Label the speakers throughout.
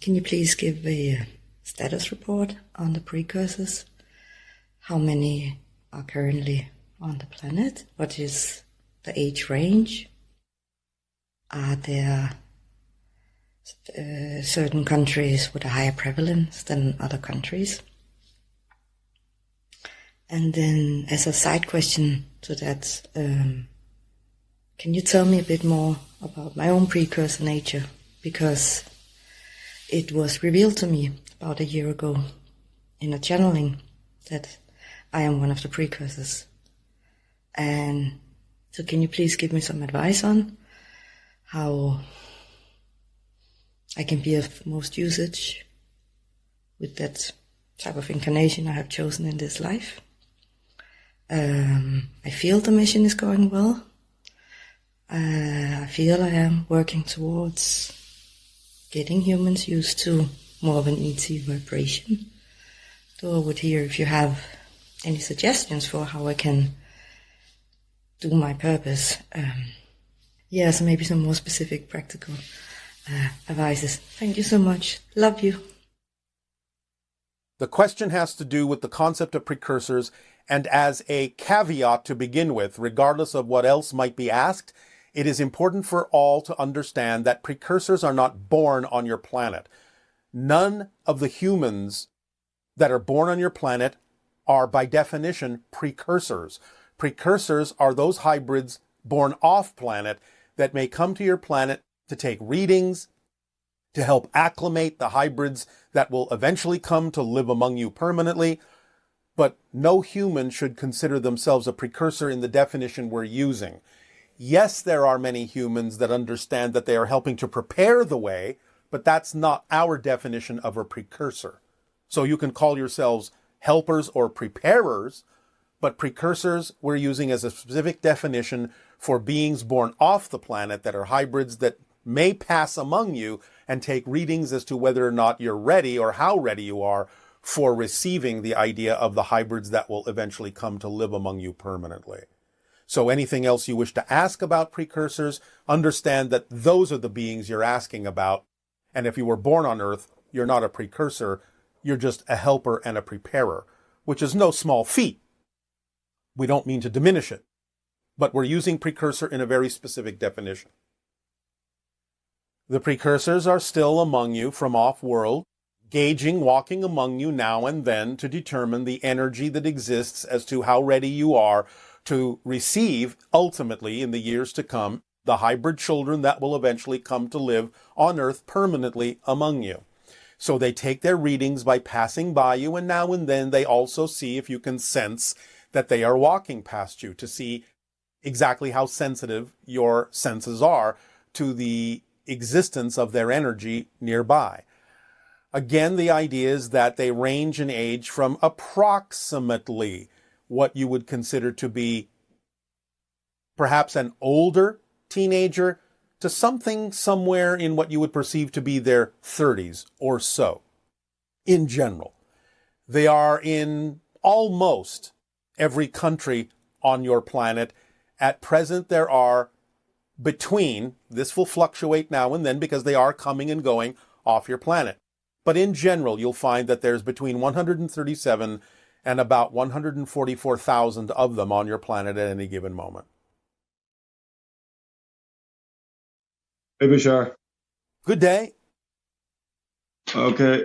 Speaker 1: Can you please give a status report on the precursors? How many are currently on the planet? What is the age range? Are there certain countries with a higher prevalence than other countries? And then as a side question to that, can you tell me a bit more about my own precursor nature? Because it was revealed to me about a year ago in a channeling that I am one of the precursors. And so can you please give me some advice on how I can be of most usage with that type of incarnation I have chosen in this life? I feel the mission is going well. I feel I am working towards getting humans used to more of an ET vibration. So I would hear if you have any suggestions for how I can do my purpose. So maybe some more specific practical advices. Thank you so much. Love you.
Speaker 2: The question has to do with the concept of precursors, and as a caveat to begin with, regardless of what else might be asked, it is important for all to understand that precursors are not born on your planet. None of the humans that are born on your planet are, by definition, precursors. Precursors are those hybrids born off-planet that may come to your planet to take readings, to help acclimate the hybrids that will eventually come to live among you permanently. But no human should consider themselves a precursor in the definition we're using. Yes, there are many humans that understand that they are helping to prepare the way, but that's not our definition of a precursor. So you can call yourselves helpers or preparers, but precursors we're using as a specific definition for beings born off the planet that are hybrids that may pass among you and take readings as to whether or not you're ready or how ready you are for receiving the idea of the hybrids that will eventually come to live among you permanently. So anything else you wish to ask about precursors, understand that those are the beings you're asking about. And if you were born on Earth, you're not a precursor, you're just a helper and a preparer, which is no small feat. We don't mean to diminish it, but we're using precursor in a very specific definition. The precursors are still among you from off-world, gauging, walking among you now and then to determine the energy that exists as to how ready you are to receive, ultimately, in the years to come, the hybrid children that will eventually come to live on Earth permanently among you. So they take their readings by passing by you, and now and then they also see if you can sense that they are walking past you, to see exactly how sensitive your senses are to the existence of their energy nearby. Again, the idea is that they range in age from approximately what you would consider to be perhaps an older teenager to something somewhere in what you would perceive to be their 30s or so. In general, they are in almost every country on your planet. At present, there are between, this will fluctuate now and then because they are coming and going off your planet. But in general, you'll find that there's between 137 and about 144,000 of them on your planet at any given moment.
Speaker 3: Hey, Bashar.
Speaker 2: Good day.
Speaker 3: Okay.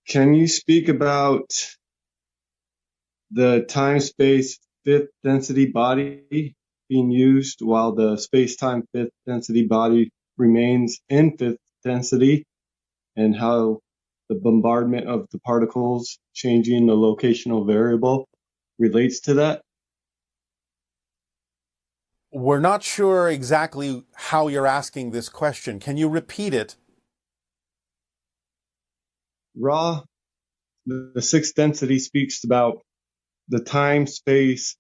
Speaker 3: Can you speak about the time-space fifth density body being used while the space-time fifth density body remains in fifth density, and how the bombardment of the particles changing the locational variable relates to that?
Speaker 2: We're not sure exactly how you're asking this question. Can you repeat it?
Speaker 3: Ra, the sixth density, speaks about the time-space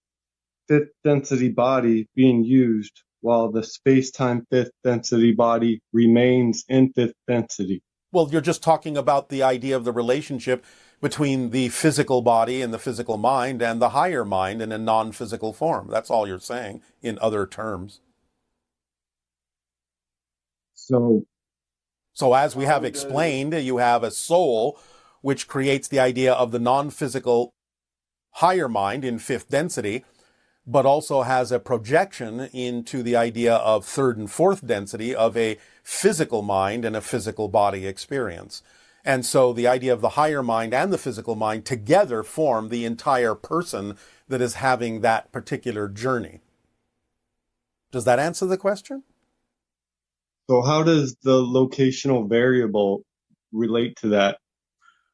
Speaker 3: fifth density body being used while the space-time fifth density body remains in fifth density.
Speaker 2: Well, you're just talking about the idea of the relationship between the physical body and the physical mind and the higher mind in a non-physical form. That's all you're saying in other terms.
Speaker 3: So
Speaker 2: So as we have explained, you have a soul, which creates the idea of the non-physical higher mind in fifth density, but also has a projection into the idea of third and fourth density of a physical mind and a physical body experience. And so the idea of the higher mind and the physical mind together form the entire person that is having that particular journey. Does that answer the question?
Speaker 3: So how does the locational variable relate to that?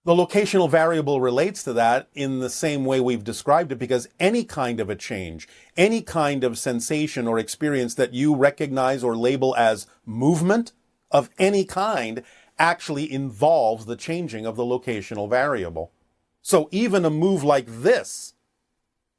Speaker 2: The locational variable relates to that in the same way we've described it, because any kind of a change, any kind of sensation or experience that you recognize or label as movement of any kind actually involves the changing of the locational variable. So even a move like this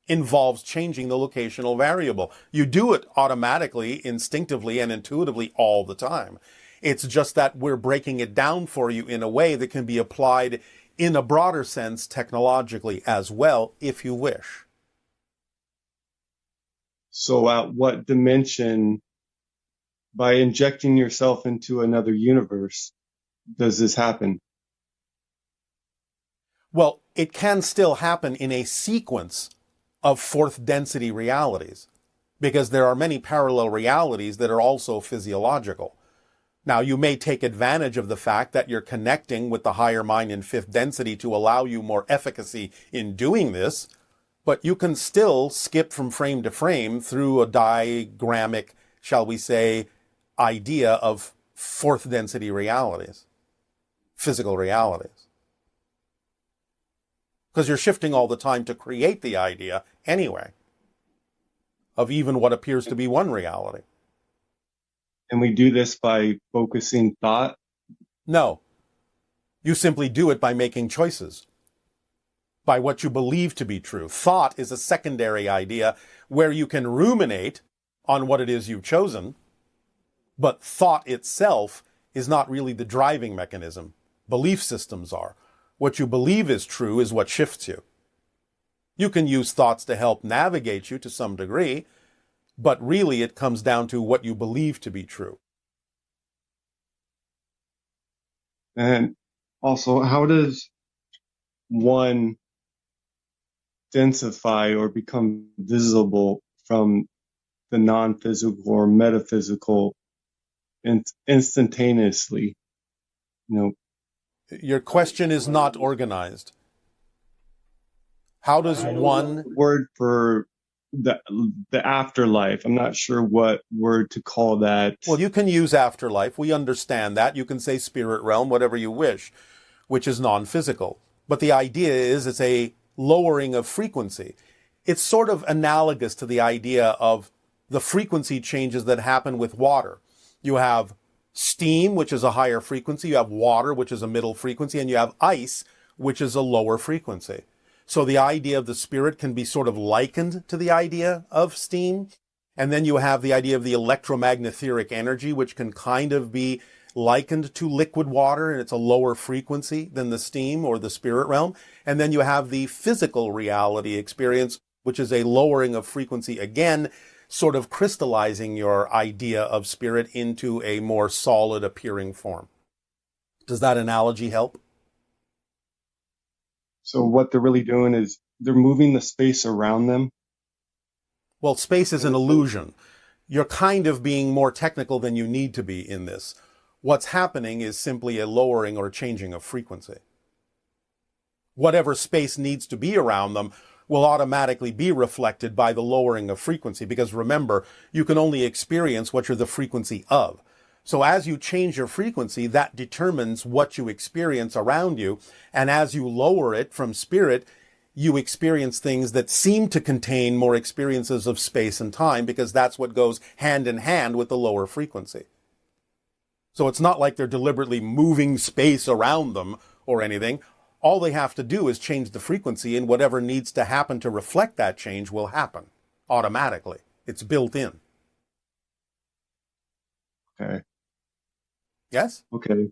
Speaker 2: involves changing the locational variable. You do it automatically, instinctively, and intuitively all the time. It's just that we're breaking it down for you in a way that can be applied in a broader sense technologically as well, if you wish.
Speaker 3: So at what dimension, by injecting yourself into another universe, does this happen?
Speaker 2: Well, it can still happen in a sequence of fourth density realities, because there are many parallel realities that are also physiological. Now, you may take advantage of the fact that you're connecting with the higher mind in fifth density to allow you more efficacy in doing this, but you can still skip from frame to frame through a diagrammic, shall we say, idea of fourth density realities, physical realities. Because you're shifting all the time to create the idea anyway of even what appears to be one reality.
Speaker 3: And we do this by focusing thought?
Speaker 2: No. You simply do it by making choices, by what you believe to be true. Thought is a secondary idea where you can ruminate on what it is you've chosen, but thought itself is not really the driving mechanism. Belief systems are. What you believe is true is what shifts you. You can use thoughts to help navigate you to some degree, but really it comes down to what you believe to be true.
Speaker 3: And also, how does one densify or become visible from the non-physical or metaphysical instantaneously?
Speaker 2: Your question is not organized. How does one...
Speaker 3: Word for the afterlife. I'm not sure what word to call that.
Speaker 2: Well, you can use afterlife. We understand that. You can say spirit realm, whatever you wish, which is non-physical. But the idea is it's a lowering of frequency. It's sort of analogous to the idea of the frequency changes that happen with water. You have steam, which is a higher frequency. You have water, which is a middle frequency. And you have ice, which is a lower frequency. So the idea of the spirit can be sort of likened to the idea of steam. And then you have the idea of the electromagnetic energy, which can kind of be likened to liquid water, and it's a lower frequency than the steam or the spirit realm. And then you have the physical reality experience, which is a lowering of frequency, again, sort of crystallizing your idea of spirit into a more solid appearing form. Does that analogy help?
Speaker 3: So what they're really doing is they're moving the space around them.
Speaker 2: Well, space is an illusion. You're kind of being more technical than you need to be in this. What's happening is simply a lowering or changing of frequency. Whatever space needs to be around them will automatically be reflected by the lowering of frequency, because remember, you can only experience what you're the frequency of. So as you change your frequency, that determines what you experience around you. And as you lower it from spirit, you experience things that seem to contain more experiences of space and time, because that's what goes hand in hand with the lower frequency. So it's not like they're deliberately moving space around them or anything. All they have to do is change the frequency, and whatever needs to happen to reflect that change will happen automatically. It's built in.
Speaker 3: Okay.
Speaker 2: Yes?
Speaker 3: Okay.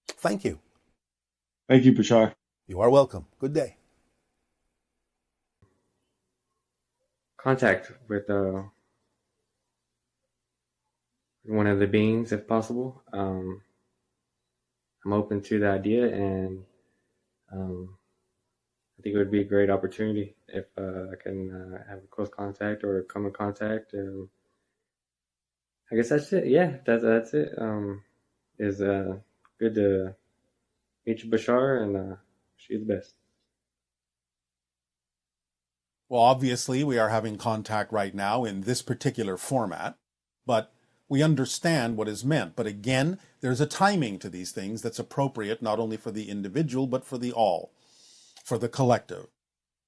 Speaker 2: Thank you.
Speaker 3: Thank you, Bashar.
Speaker 2: You are welcome. Good day.
Speaker 4: Contact with one of the beings, if possible. I'm open to the idea, and I think it would be a great opportunity if I can have a close contact or come in contact. I guess that's it. Yeah, that's it. Is good to meet you, Bashar, and she's the best.
Speaker 2: Well, obviously, we are having contact right now in this particular format, but we understand what is meant. But again, there's a timing to these things that's appropriate not only for the individual, but for the all, for the collective.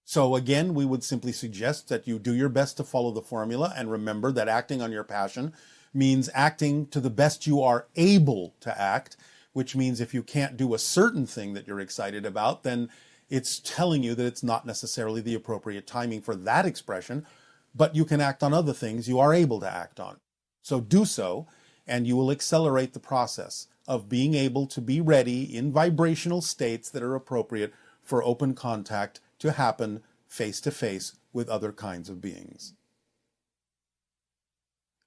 Speaker 2: So again, we would simply suggest that you do your best to follow the formula, and remember that acting on your passion means acting to the best you are able to act, which means if you can't do a certain thing that you're excited about, then it's telling you that it's not necessarily the appropriate timing for that expression, but you can act on other things you are able to act on. So do so, and you will accelerate the process of being able to be ready in vibrational states that are appropriate for open contact to happen face to face with other kinds of beings.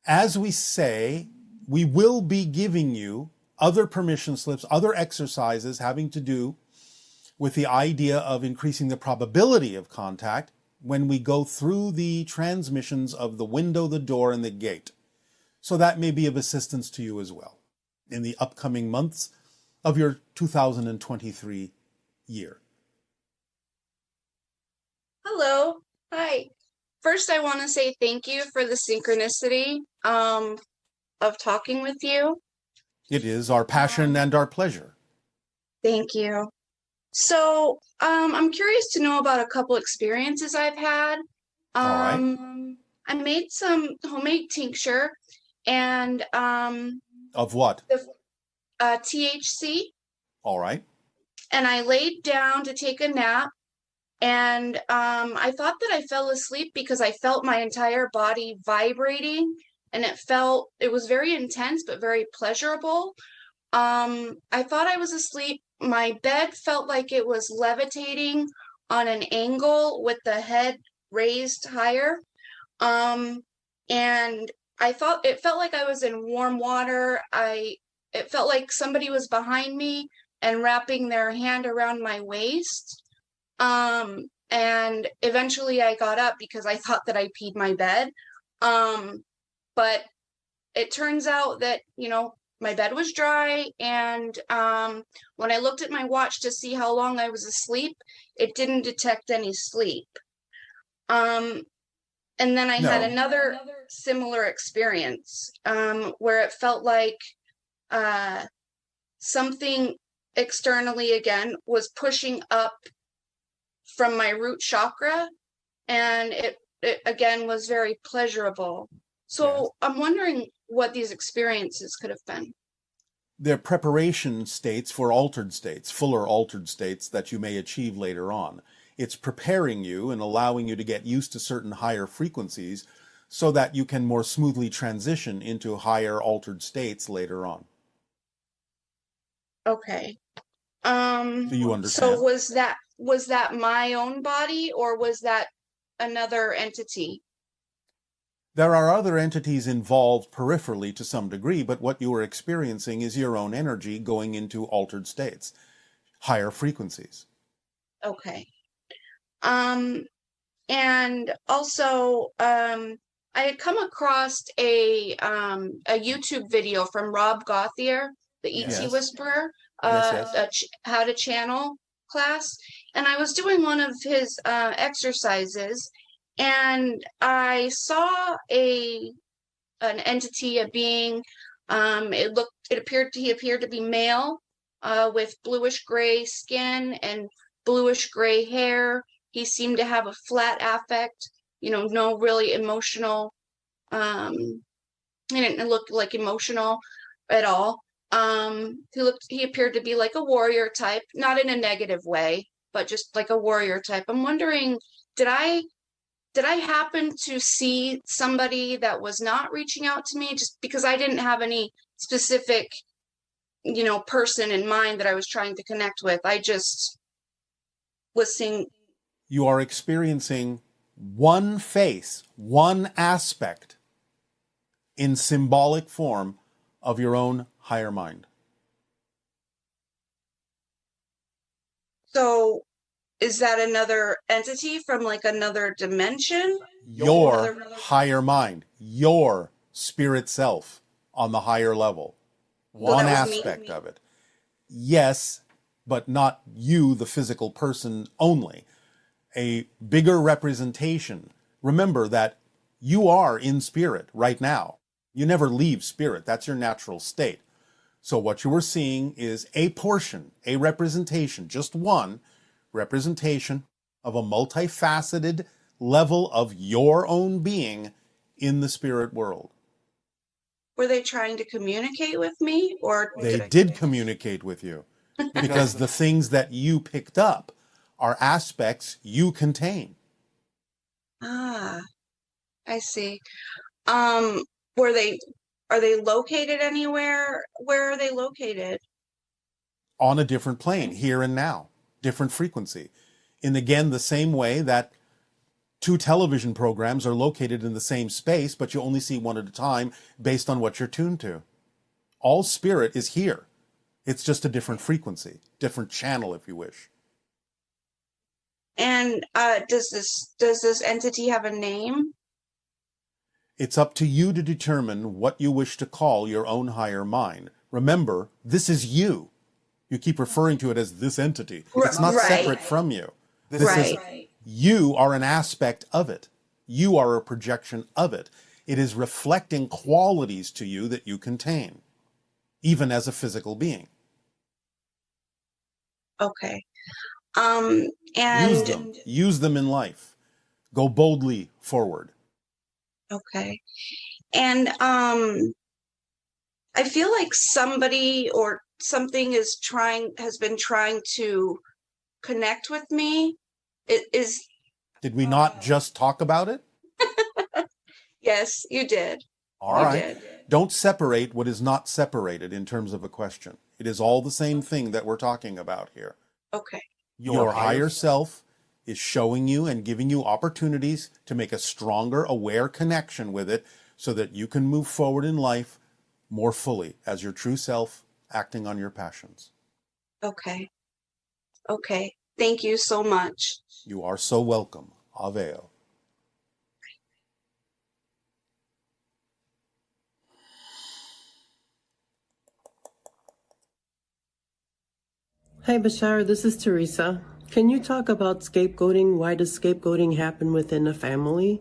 Speaker 2: As we say, we will be giving you other permission slips, other exercises having to do with the idea of increasing the probability of contact when we go through the transmissions of the window, the door, and the gate. So that may be of assistance to you as well in the upcoming months of your 2023 year.
Speaker 5: Hello. Hi. First, I want to say thank you for the synchronicity of talking with you.
Speaker 2: It is our passion and our pleasure.
Speaker 5: Thank you. So, I'm curious to know about a couple experiences I've had.
Speaker 2: All right.
Speaker 5: I made some homemade tincture and
Speaker 2: Of what?
Speaker 5: THC.
Speaker 2: All right.
Speaker 5: And I laid down to take a nap, and I thought that I fell asleep because I felt my entire body vibrating, and it was very intense but very pleasurable. I thought I was asleep. My bed felt like it was levitating on an angle with the head raised higher. And it felt like I was in warm water. It felt like somebody was behind me and wrapping their hand around my waist. And eventually I got up because I thought that I peed my bed. But it turns out that, my bed was dry, and when I looked at my watch to see how long I was asleep, it didn't detect any sleep. And then I had another similar experience where it felt like something externally again was pushing up from my root chakra, and it again was very pleasurable. So yes. I'm wondering what these experiences could have been.
Speaker 2: They're preparation states for altered states, fuller altered states that you may achieve later on. It's preparing you and allowing you to get used to certain higher frequencies so that you can more smoothly transition into higher altered states later on.
Speaker 5: Okay.
Speaker 2: Do you understand?
Speaker 5: So was that my own body, or was that another entity?
Speaker 2: There are other entities involved peripherally to some degree, but what you are experiencing is your own energy going into altered states, higher frequencies.
Speaker 5: Okay. And also, I had come across a YouTube video from Rob Gauthier, the ET Whisperer, how to channel class, and I was doing one of his exercises, and I saw an entity, a being. He appeared to be male, with bluish gray skin and bluish gray hair. He seemed to have a flat affect, no really emotional. He didn't look like emotional at all. He appeared to be like a warrior type, not in a negative way, but just like a warrior type. I'm wondering, did I happen to see somebody that was not reaching out to me, just because I didn't have any specific, person in mind that I was trying to connect with? I just was seeing.
Speaker 2: You are experiencing one face, one aspect in symbolic form of your own higher mind.
Speaker 5: So is that another entity from like another dimension?
Speaker 2: Your higher mind, your spirit self on the higher level.
Speaker 5: So
Speaker 2: One
Speaker 5: that was me?
Speaker 2: aspect of it. Yes, but not you, the physical person only. A bigger representation. Remember that you are in spirit right now. You never leave spirit. That's your natural state. So what you were seeing is a portion, a representation, just one representation of a multifaceted level of your own being in the spirit world.
Speaker 5: Were they trying to communicate with me, or
Speaker 2: They did communicate with you because the things that you picked up are aspects you contain.
Speaker 5: Ah, I see. Are they located anywhere? Where are they located?
Speaker 2: On a different plane, here and now, different frequency. In again, the same way that two television programs are located in the same space, but you only see one at a time based on what you're tuned to. All spirit is here. It's just a different frequency, different channel, if you wish.
Speaker 5: And does this entity have a name?
Speaker 2: It's up to you to determine what you wish to call your own higher mind. Remember, this is you. You keep referring to it as this entity. It's not separate from you. You are an aspect of it. You are a projection of it. It is reflecting qualities to you that you contain, even as a physical being.
Speaker 5: Okay. And
Speaker 2: use them in life. Go boldly forward.
Speaker 5: Okay. And I feel like somebody or something has been trying to connect with me.
Speaker 2: Did we not just talk about it?
Speaker 5: Yes, you did.
Speaker 2: All right. Don't separate what is not separated in terms of a question. It is all the same thing that we're talking about here.
Speaker 5: Okay.
Speaker 2: Your higher self is showing you and giving you opportunities to make a stronger, aware connection with it so that you can move forward in life more fully as your true self, acting on your passions.
Speaker 5: Okay. Okay. Thank you so much.
Speaker 2: You are so welcome. Aveo.
Speaker 6: Hi, Bashar. This is Teresa. Can you talk about scapegoating? Why does scapegoating happen within a family?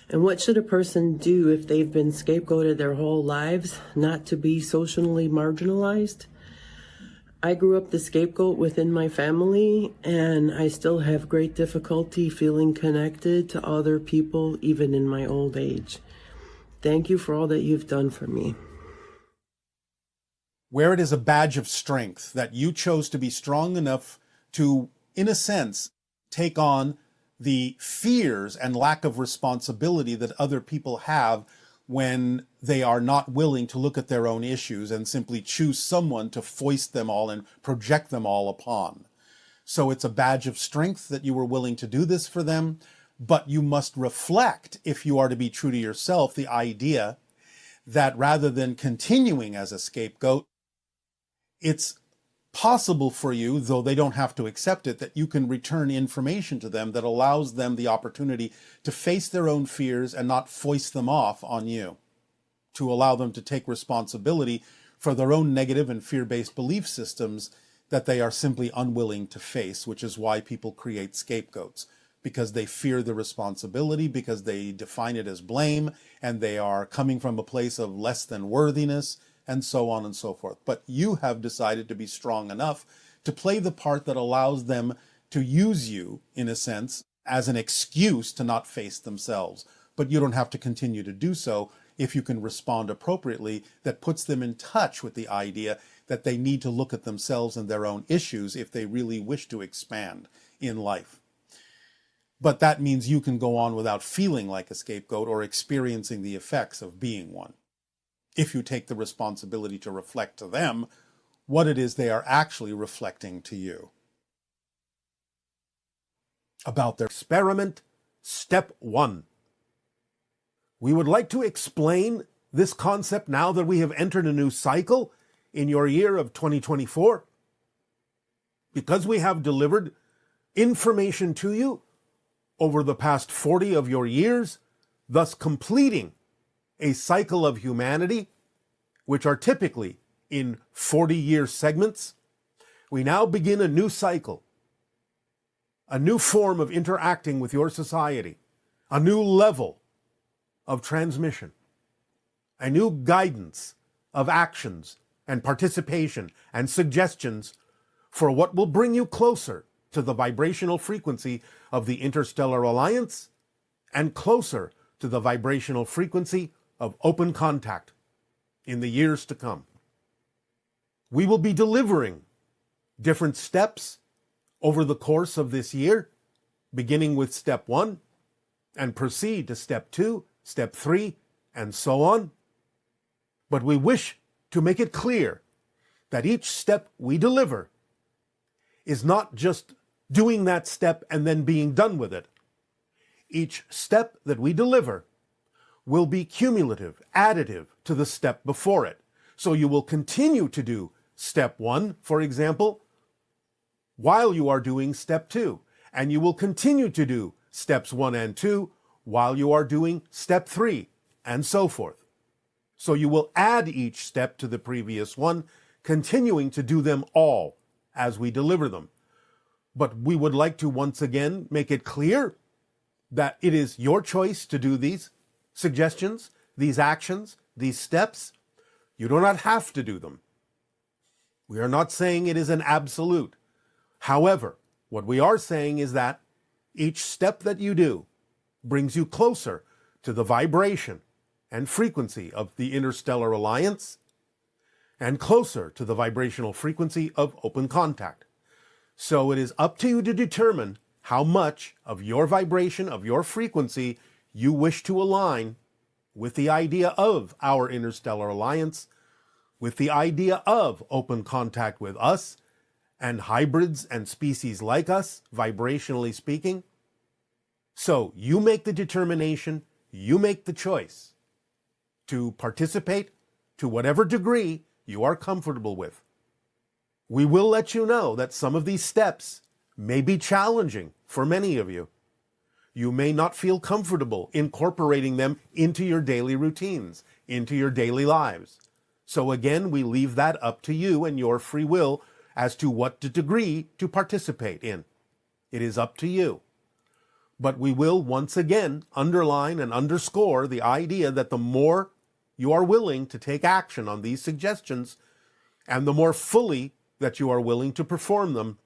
Speaker 6: And what should a person do if they've been scapegoated their whole lives, not to be socially marginalized? I grew up the scapegoat within my family, and I still have great difficulty feeling connected to other people, even in my old age. Thank you for all that you've done for me.
Speaker 2: Where it is a badge of strength that you chose to be strong enough to, in a sense, take on the fears and lack of responsibility that other people have when they are not willing to look at their own issues and simply choose someone to foist them all and project them all upon. So it's a badge of strength that you were willing to do this for them, but you must reflect, if you are to be true to yourself, the idea that rather than continuing as a scapegoat, it's possible for you, though they don't have to accept it, that you can return information to them that allows them the opportunity to face their own fears and not foist them off on you, to allow them to take responsibility for their own negative and fear-based belief systems that they are simply unwilling to face, which is why people create scapegoats, because they fear the responsibility, because they define it as blame, and they are coming from a place of less than worthiness, and so on and so forth. But you have decided to be strong enough to play the part that allows them to use you, in a sense, as an excuse to not face themselves. But you don't have to continue to do so if you can respond appropriately. That puts them in touch with the idea that they need to look at themselves and their own issues if they really wish to expand in life. But that means you can go on without feeling like a scapegoat or experiencing the effects of being one, if you take the responsibility to reflect to them what it is they are actually reflecting to you. About their experiment, step 1. We would like to explain this concept now that we have entered a new cycle in your year of 2024. because we have delivered information to you over the past 40 of your years, thus completing a cycle of humanity, which are typically in 40-year segments, we now begin a new cycle, a new form of interacting with your society, a new level of transmission, a new guidance of actions and participation and suggestions for what will bring you closer to the vibrational frequency of the Interstellar Alliance and closer to the vibrational frequency of open contact in the years to come. We will be delivering different steps over the course of this year, beginning with step 1 and proceed to step 2, step 3, and so on. But we wish to make it clear that each step we deliver is not just doing that step and then being done with it. Each step that we deliver will be cumulative, additive to the step before it. So you will continue to do step 1, for example, while you are doing step 2. And you will continue to do steps 1 and 2 while you are doing step 3, and so forth. So you will add each step to the previous one, continuing to do them all as we deliver them. But we would like to once again make it clear that it is your choice to do these suggestions, these actions, these steps. You do not have to do them. We are not saying it is an absolute. However, what we are saying is that each step that you do brings you closer to the vibration and frequency of the Interstellar Alliance and closer to the vibrational frequency of open contact. So it is up to you to determine how much of your vibration, of your frequency, you wish to align with the idea of our Interstellar Alliance, with the idea of open contact with us and hybrids and species like us, vibrationally speaking. So you make the determination, you make the choice to participate to whatever degree you are comfortable with. We will let you know that some of these steps may be challenging for many of you. You may not feel comfortable incorporating them into your daily routines, into your daily lives. So again, we leave that up to you and your free will as to what degree to participate in. It is up to you. But we will once again underline and underscore the idea that the more you are willing to take action on these suggestions, and the more fully that you are willing to perform them,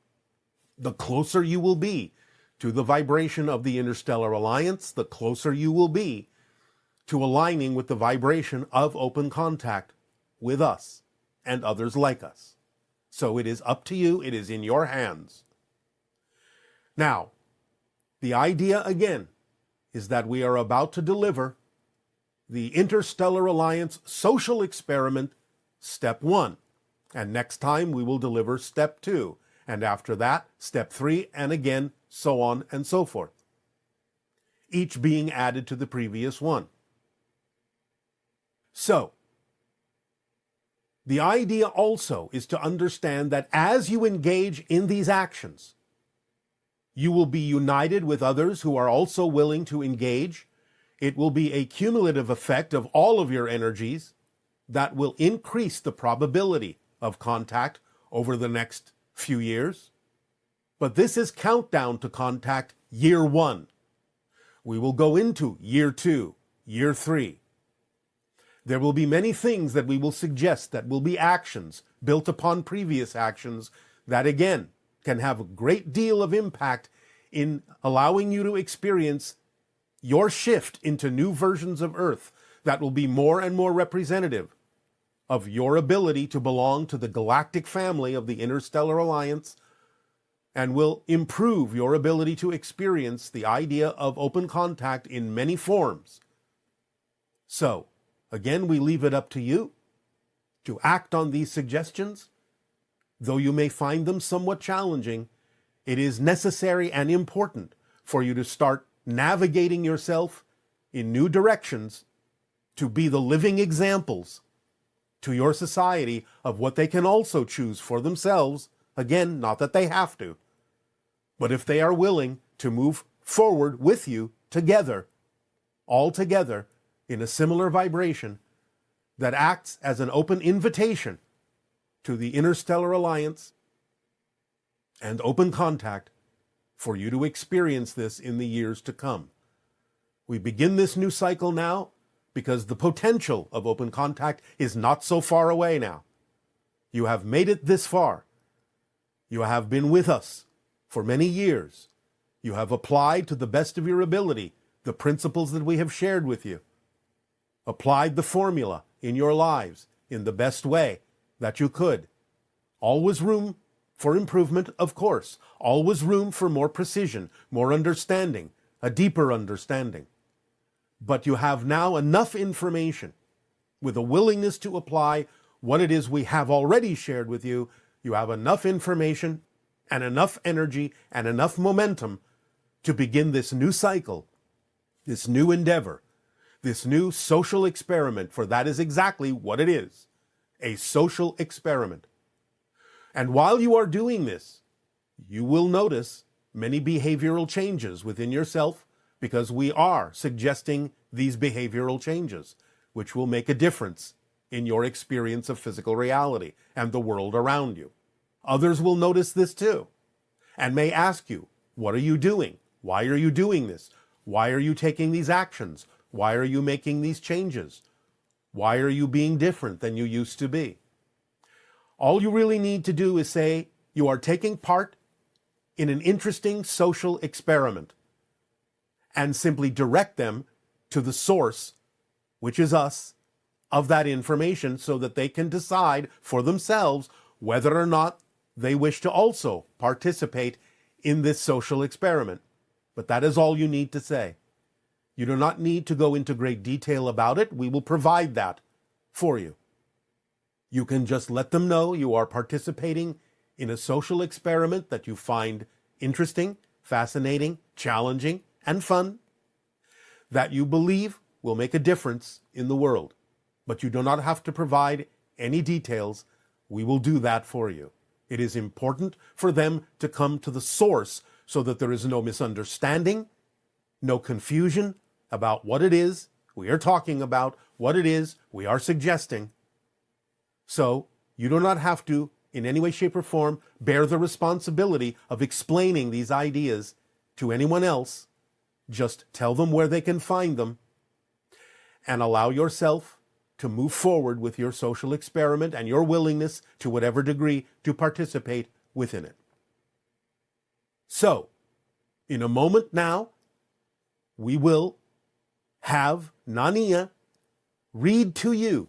Speaker 2: the closer you will be to the vibration of the Interstellar Alliance, the closer you will be to aligning with the vibration of open contact with us and others like us. So it is up to you, it is in your hands. Now, the idea again is that we are about to deliver the Interstellar Alliance social experiment, step 1. And next time we will deliver step 2. And after that, step 3, and again, so on and so forth. Each being added to the previous one. So, the idea also is to understand that as you engage in these actions, you will be united with others who are also willing to engage. It will be a cumulative effect of all of your energies that will increase the probability of contact over the next few years. But this is countdown to contact year 1. We will go into year 2, year 3. There will be many things that we will suggest that will be actions built upon previous actions that again can have a great deal of impact in allowing you to experience your shift into new versions of Earth that will be more and more representative of your ability to belong to the galactic family of the Interstellar Alliance, and will improve your ability to experience the idea of open contact in many forms. So, again, we leave it up to you to act on these suggestions. Though you may find them somewhat challenging, it is necessary and important for you to start navigating yourself in new directions to be the living examples to your society of what they can also choose for themselves Again, not that they have to, but if they are willing to move forward with you together, all together, in a similar vibration that acts as an open invitation to the Interstellar Alliance and open contact for you to experience this in the years to come. We begin this new cycle now because the potential of open contact is not so far away now. You have made it this far. You have been with us for many years. You have applied to the best of your ability the principles that we have shared with you. Applied the formula in your lives in the best way that you could. Always room for improvement, of course. Always room for more precision, more understanding, a deeper understanding. But you have now enough information with a willingness to apply what it is we have already shared with you. You have enough information and enough energy and enough momentum to begin this new cycle, this new endeavor, this new social experiment, for that is exactly what it is, a social experiment. And while you are doing this, you will notice many behavioral changes within yourself, because we are suggesting these behavioral changes, which will make a difference in your experience of physical reality and the world around you. Others will notice this too, and may ask you, what are you doing? Why are you doing this? Why are you taking these actions? Why are you making these changes? Why are you being different than you used to be? All you really need to do is say you are taking part in an interesting social experiment, and simply direct them to the source, which is us, of that information, so that they can decide for themselves whether or not they wish to also participate in this social experiment. But that is all you need to say. You do not need to go into great detail about it. We will provide that for you. You can just let them know you are participating in a social experiment that you find interesting, fascinating, challenging, and fun, that you believe will make a difference in the world. But you do not have to provide any details. We will do that for you. It is important for them to come to the source so that there is no misunderstanding, no confusion about what it is we are talking about, what it is we are suggesting. So you do not have to, in any way, shape, or form, bear the responsibility of explaining these ideas to anyone else. Just tell them where they can find them and allow yourself to move forward with your social experiment and your willingness, to whatever degree, to participate within it. So, in a moment now, we will have Nania read to you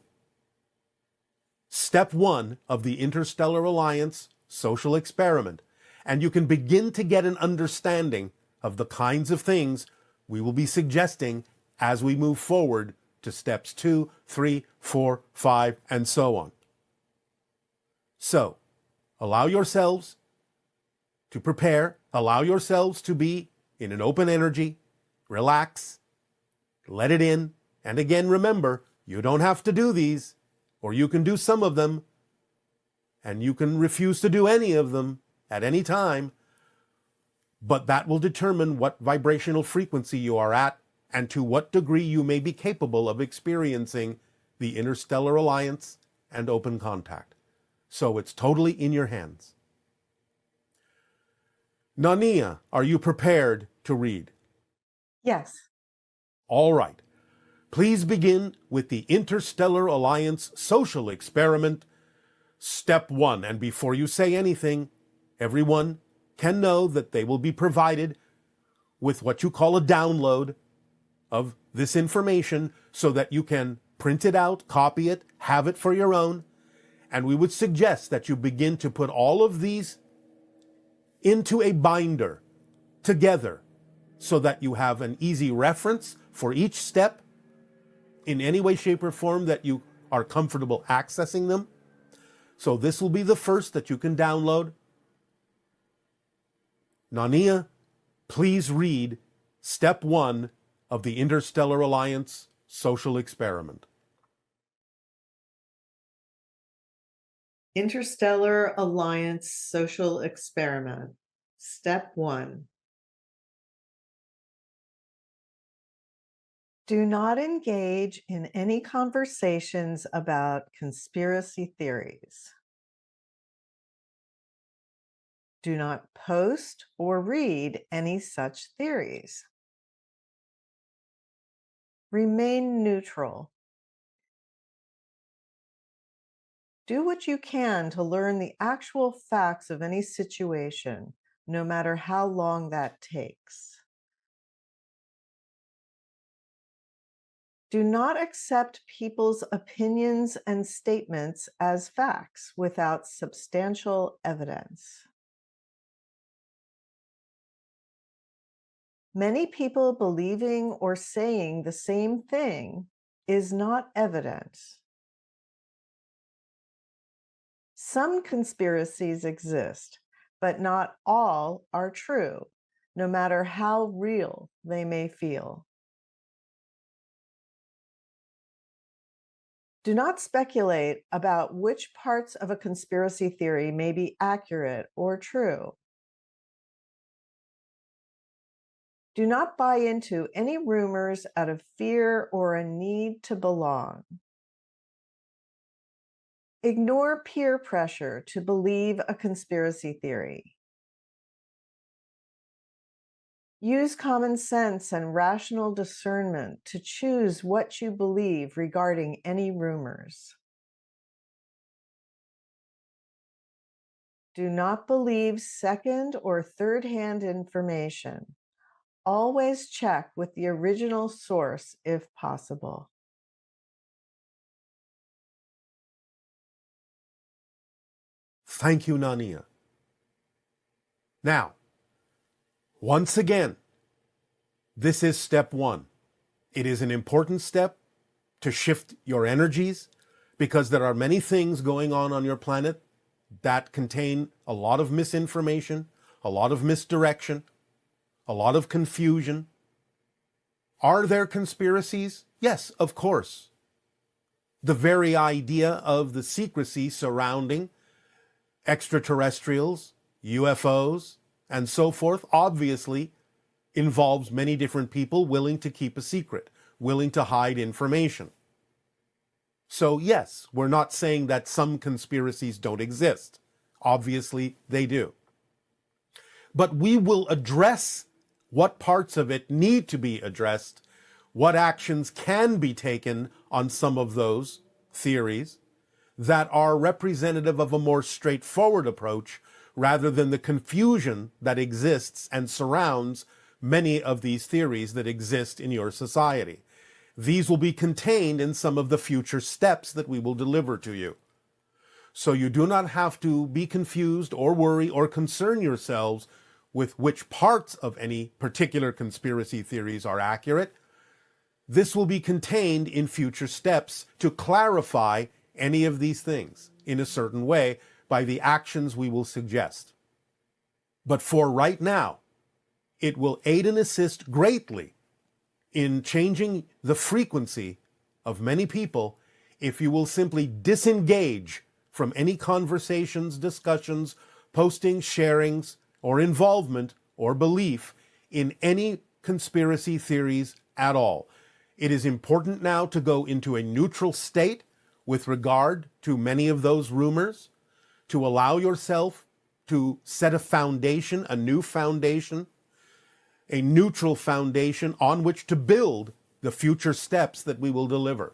Speaker 2: step 1 of the Interstellar Alliance social experiment, and you can begin to get an understanding of the kinds of things we will be suggesting as we move forward to steps 2, 3, 4, 5, and so on. So, allow yourselves to prepare, allow yourselves to be in an open energy, relax, let it in, and again remember, you don't have to do these, or you can do some of them, and you can refuse to do any of them at any time, but that will determine what vibrational frequency you are at and to what degree you may be capable of experiencing the Interstellar Alliance and open contact. So it's totally in your hands. Nania, are you prepared to read?
Speaker 7: Yes.
Speaker 2: All right. Please begin with the Interstellar Alliance social experiment, step 1. And before you say anything, everyone can know that they will be provided with what you call a download of this information so that you can print it out, copy it, have it for your own. And we would suggest that you begin to put all of these into a binder together so that you have an easy reference for each step in any way, shape, or form that you are comfortable accessing them. So this will be the first that you can download. Nania, please read step 1 of the Interstellar Alliance social experiment.
Speaker 7: Interstellar Alliance Social Experiment. Step 1. Do not engage in any conversations about conspiracy theories. Do not post or read any such theories. Remain neutral. Do what you can to learn the actual facts of any situation, no matter how long that takes. Do not accept people's opinions and statements as facts without substantial evidence. Many people believing or saying the same thing is not evidence. Some conspiracies exist, but not all are true, no matter how real they may feel. Do not speculate about which parts of a conspiracy theory may be accurate or true. Do not buy into any rumors out of fear or a need to belong. Ignore peer pressure to believe a conspiracy theory. Use common sense and rational discernment to choose what you believe regarding any rumors. Do not believe second or third-hand information. Always check with the original source if possible.
Speaker 2: Thank you, Nania. Now, once again, this is step 1. It is an important step to shift your energies because there are many things going on your planet that contain a lot of misinformation, a lot of misdirection, a lot of confusion. Are there conspiracies? Yes, of course. The very idea of the secrecy surrounding extraterrestrials, UFOs, and so forth obviously involves many different people willing to keep a secret, willing to hide information. So yes, we're not saying that some conspiracies don't exist. Obviously, they do. But we will address what parts of it need to be addressed, what actions can be taken on some of those theories that are representative of a more straightforward approach rather than the confusion that exists and surrounds many of these theories that exist in your society. These will be contained in some of the future steps that we will deliver to you. So you do not have to be confused or worry or concern yourselves with which parts of any particular conspiracy theories are accurate. This will be contained in future steps to clarify any of these things in a certain way by the actions we will suggest. But for right now, it will aid and assist greatly in changing the frequency of many people if you will simply disengage from any conversations, discussions, postings, sharings, or involvement or belief in any conspiracy theories at all. It is important now to go into a neutral state with regard to many of those rumors, to allow yourself to set a foundation, a new foundation, a neutral foundation on which to build the future steps that we will deliver.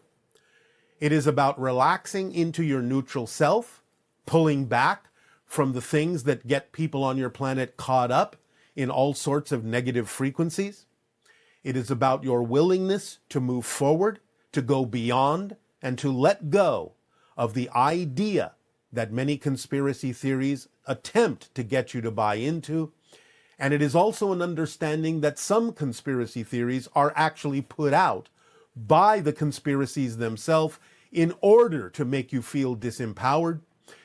Speaker 2: It is about relaxing into your neutral self, pulling back from the things that get people on your planet caught up in all sorts of negative frequencies. It is about your willingness to move forward, to go beyond, and to let go of the idea that many conspiracy theories attempt to get you to buy into. And it is also an understanding that some conspiracy theories are actually put out by the conspiracies themselves in order to make you feel disempowered,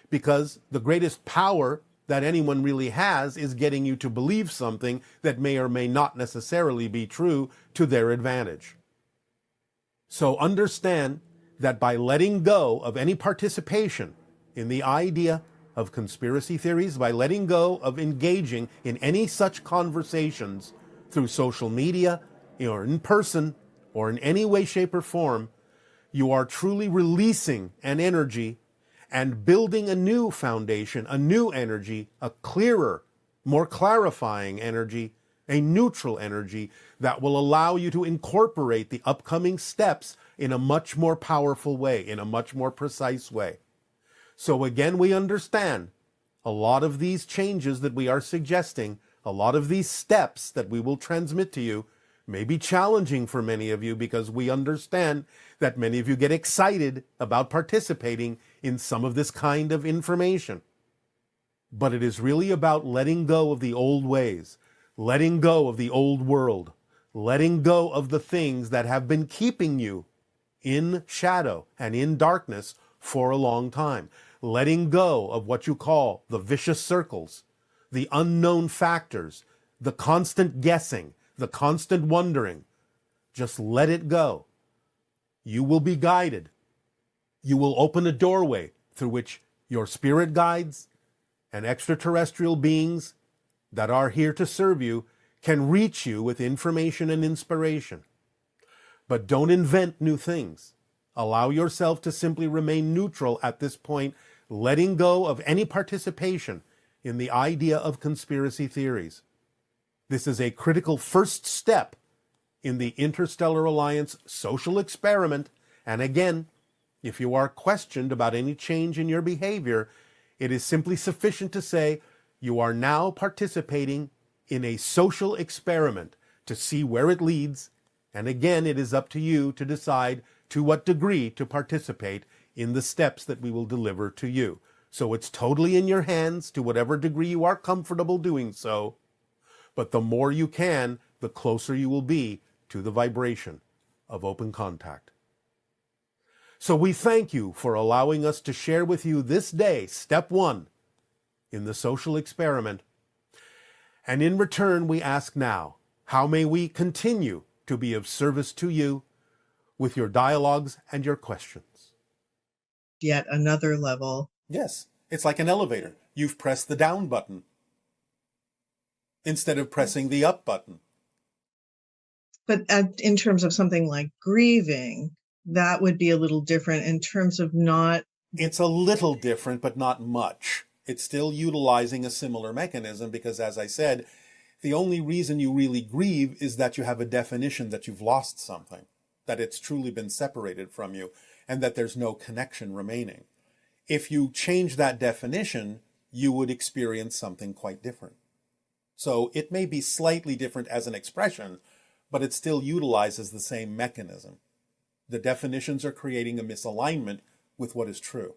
Speaker 2: because the greatest power that anyone really has is getting you to believe something that may or may not necessarily be true to their advantage. So understand that by letting go of any participation in the idea of conspiracy theories, by letting go of engaging in any such conversations through social media or in person or in any way, shape, or form, you are truly releasing an energy and building a new foundation, a new energy, a clearer, more clarifying energy, a neutral energy that will allow you to incorporate the upcoming steps in a much more powerful way, in a much more precise way. So again, we understand a lot of these changes that we are suggesting, a lot of these steps that we will transmit to you may be challenging for many of you, because we understand that many of you get excited about participating in some of this kind of information. But it is really about letting go of the old ways, letting go of the old world, letting go of the things that have been keeping you in shadow and in darkness for a long time, letting go of what you call the vicious circles, the unknown factors, the constant guessing, the constant wondering. Just let it go. You will be guided. You will open a doorway through which your spirit guides and extraterrestrial beings that are here to serve you can reach you with information and inspiration. But don't invent new things. Allow yourself to simply remain neutral at this point, letting go of any participation in the idea of conspiracy theories. This is a critical first step in the Interstellar Alliance social experiment. And again, if you are questioned about any change in your behavior, it is simply sufficient to say you are now participating in a social experiment to see where it leads. And again, it is up to you to decide to what degree to participate in the steps that we will deliver to you. So it's totally in your hands to whatever degree you are comfortable doing so. But the more you can, the closer you will be to the vibration of open contact. So we thank you for allowing us to share with you this day, step 1 in the social experiment. And in return, we ask now, how may we continue to be of service to you with your dialogues and your questions?
Speaker 7: Yet another level.
Speaker 2: Yes, it's like an elevator. You've pressed the down button instead of pressing the up button.
Speaker 7: But in terms of something like grieving, that would be a little different in terms of not...
Speaker 2: It's a little different, but not much. It's still utilizing a similar mechanism because, as I said, the only reason you really grieve is that you have a definition that you've lost something, that it's truly been separated from you, and that there's no connection remaining. If you change that definition, you would experience something quite different. So it may be slightly different as an expression, but it still utilizes the same mechanism. The definitions are creating a misalignment with what is true.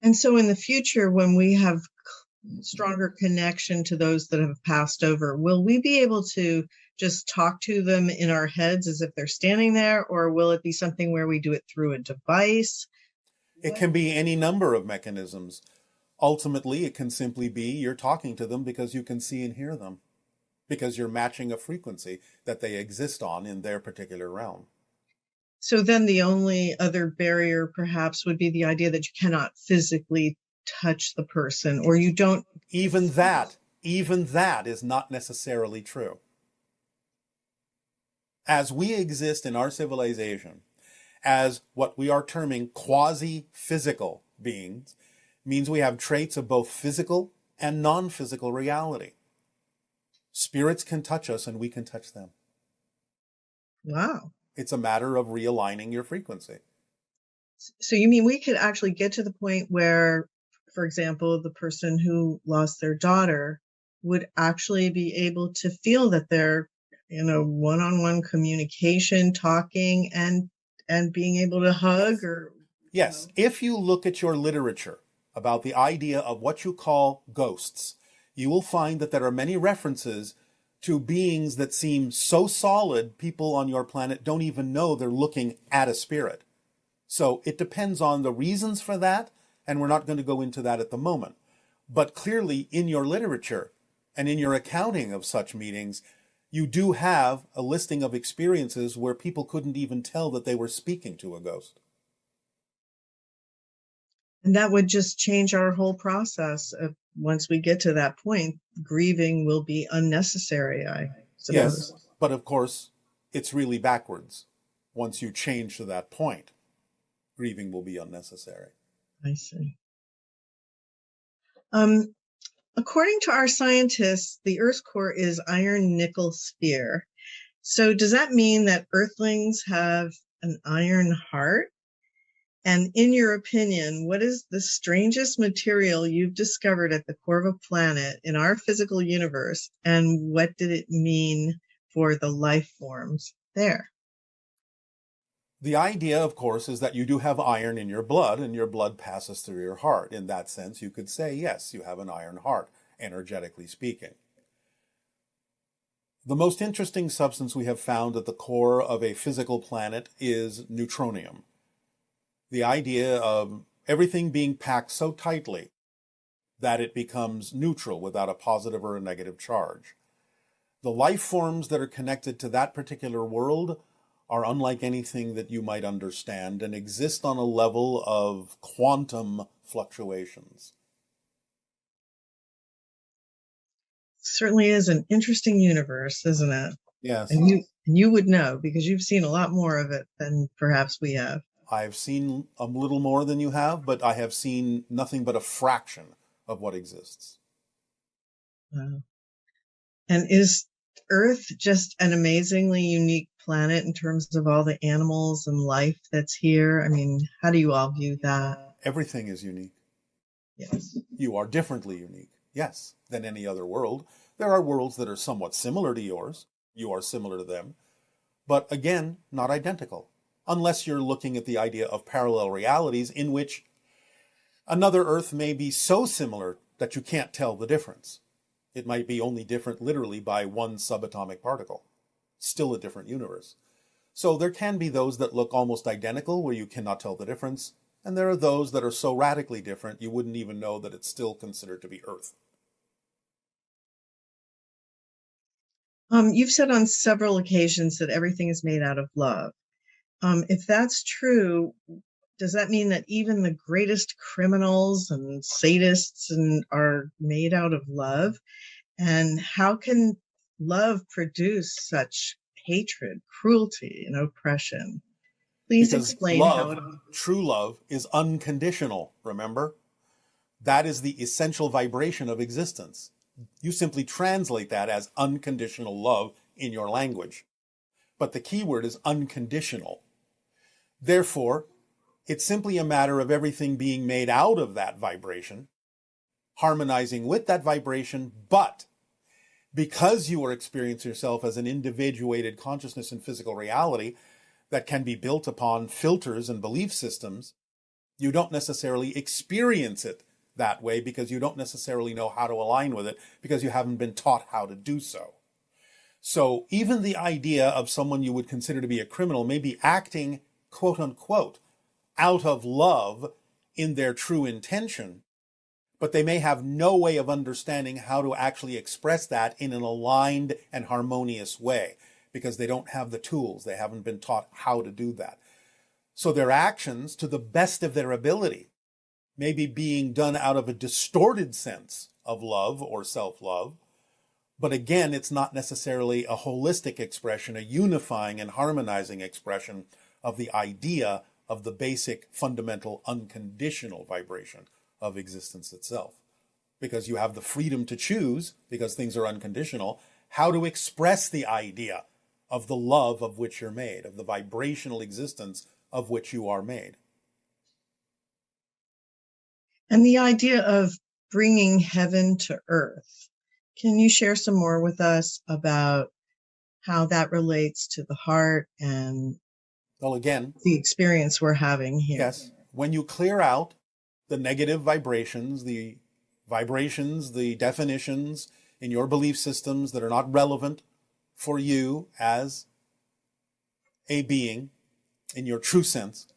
Speaker 7: And so in the future, when we have stronger connection to those that have passed over, will we be able to just talk to them in our heads as if they're standing there, or will it be something where we do it through a device?
Speaker 2: It can be any number of mechanisms. Ultimately, it can simply be you're talking to them because you can see and hear them, because you're matching a frequency that they exist on in their particular realm.
Speaker 7: So then the only other barrier perhaps would be the idea that you cannot physically touch the person, or you don't...
Speaker 2: Even that is not necessarily true. As we exist in our civilization, as what we are terming quasi-physical beings, means we have traits of both physical and non-physical reality. Spirits can touch us and we can touch them.
Speaker 7: Wow.
Speaker 2: It's a matter of realigning your frequency.
Speaker 7: So you mean we could actually get to the point where, for example, the person who lost their daughter would actually be able to feel that they're in a one-on-one communication, talking and being able to hug? Or
Speaker 2: yes, if you look at your literature about the idea of what you call ghosts, you will find that there are many references to beings that seem so solid, people on your planet don't even know they're looking at a spirit. So it depends on the reasons for that, and we're not going to go into that at the moment. But clearly, in your literature and in your accounting of such meetings, you do have a listing of experiences where people couldn't even tell that they were speaking to a ghost.
Speaker 7: And that would just change our whole process. Once we get to that point, grieving will be unnecessary, I suppose.
Speaker 2: Yes, but of course, it's really backwards. Once you change to that point, grieving will be unnecessary.
Speaker 7: I see. According to our scientists, the Earth's core is iron nickel sphere. So does that mean that Earthlings have an iron heart? And in your opinion, what is the strangest material you've discovered at the core of a planet in our physical universe? And what did it mean for the life forms there?
Speaker 2: The idea, of course, is that you do have iron in your blood and your blood passes through your heart. In that sense, you could say, yes, you have an iron heart, energetically speaking. The most interesting substance we have found at the core of a physical planet is neutronium. The idea of everything being packed so tightly that it becomes neutral without a positive or a negative charge. The life forms that are connected to that particular world are unlike anything that you might understand and exist on a level of quantum fluctuations.
Speaker 7: Certainly is an interesting universe, isn't it?
Speaker 2: Yes.
Speaker 7: And you would know because you've seen a lot more of it than perhaps we have.
Speaker 2: I've seen a little more than you have, but I have seen nothing but a fraction of what exists.
Speaker 7: Wow. And is Earth just an amazingly unique planet in terms of all the animals and life that's here? I mean, how do you all view that?
Speaker 2: Everything is unique.
Speaker 7: Yes.
Speaker 2: You are differently unique, yes, than any other world. There are worlds that are somewhat similar to yours. You are similar to them. But again, not identical. Unless you're looking at the idea of parallel realities in which another Earth may be so similar that you can't tell the difference. It might be only different literally by one subatomic particle. Still a different universe. So there can be those that look almost identical where you cannot tell the difference, and there are those that are so radically different you wouldn't even know that it's still considered to be Earth.
Speaker 7: You've said on several occasions that everything is made out of love. If that's true, does that mean that even the greatest criminals and sadists are made out of love? And how can love produce such hatred, cruelty, and oppression? Please
Speaker 2: Because
Speaker 7: explain
Speaker 2: love,
Speaker 7: how.
Speaker 2: true love, is unconditional, remember? That is the essential vibration of existence. You simply translate that as unconditional love in your language. But the key word is unconditional. Therefore, it's simply a matter of everything being made out of that vibration, harmonizing with that vibration, but because you are experiencing yourself as an individuated consciousness in physical reality that can be built upon filters and belief systems, you don't necessarily experience it that way because you don't necessarily know how to align with it because you haven't been taught how to do so. So even the idea of someone you would consider to be a criminal may be acting, quote unquote, out of love in their true intention, but they may have no way of understanding how to actually express that in an aligned and harmonious way because they don't have the tools. They haven't been taught how to do that. So their actions, to the best of their ability, may be being done out of a distorted sense of love or self-love. But again, it's not necessarily a holistic expression, a unifying and harmonizing expression of the idea of the basic, fundamental, unconditional vibration of existence itself. Because you have the freedom to choose, because things are unconditional, how to express the idea of the love of which you're made, of the vibrational existence of which you are made.
Speaker 7: And the idea of bringing heaven to earth. Can you share some more with us about how that relates to the heart and
Speaker 2: Well, again,
Speaker 7: the experience we're having here?
Speaker 2: yes, when you clear out the negative vibrations, the definitions in your belief systems that are not relevant for you as a being in your true sense,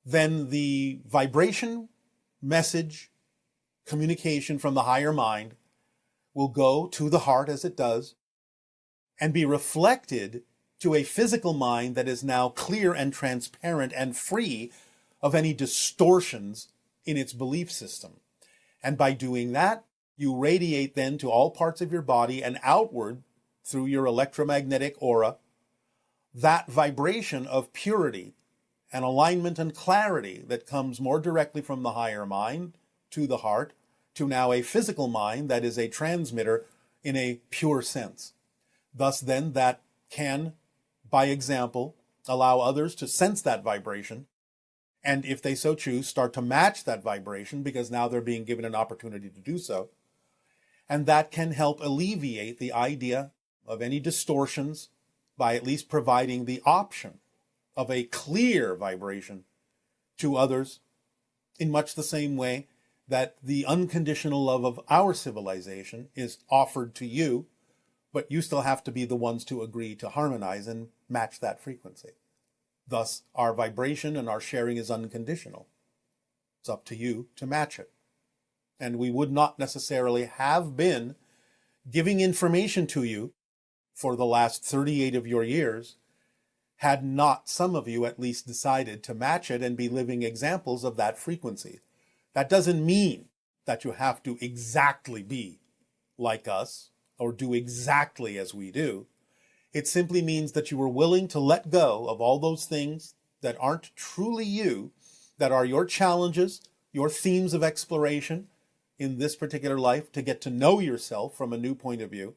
Speaker 2: then the vibration, message, communication from the higher mind will go to the heart as it does and be reflected to a physical mind that is now clear and transparent and free of any distortions in its belief system. And by doing that, you radiate then to all parts of your body and outward through your electromagnetic aura that vibration of purity and alignment and clarity that comes more directly from the higher mind to the heart to now a physical mind that is a transmitter in a pure sense. Thus then that can, by example, allow others to sense that vibration, and if they so choose, start to match that vibration because now they're being given an opportunity to do so. And that can help alleviate the idea of any distortions by at least providing the option of a clear vibration to others in much the same way that the unconditional love of our civilization is offered to you, but you still have to be the ones to agree to harmonize and match that frequency. Thus, our vibration and our sharing is unconditional. It's up to you to match it. And we would not necessarily have been giving information to you for the last 38 of your years had not some of you at least decided to match it and be living examples of that frequency. That doesn't mean that you have to exactly be like us or do exactly as we do. It simply means that you were willing to let go of all those things that aren't truly you, that are your challenges, your themes of exploration in this particular life, to get to know yourself from a new point of view,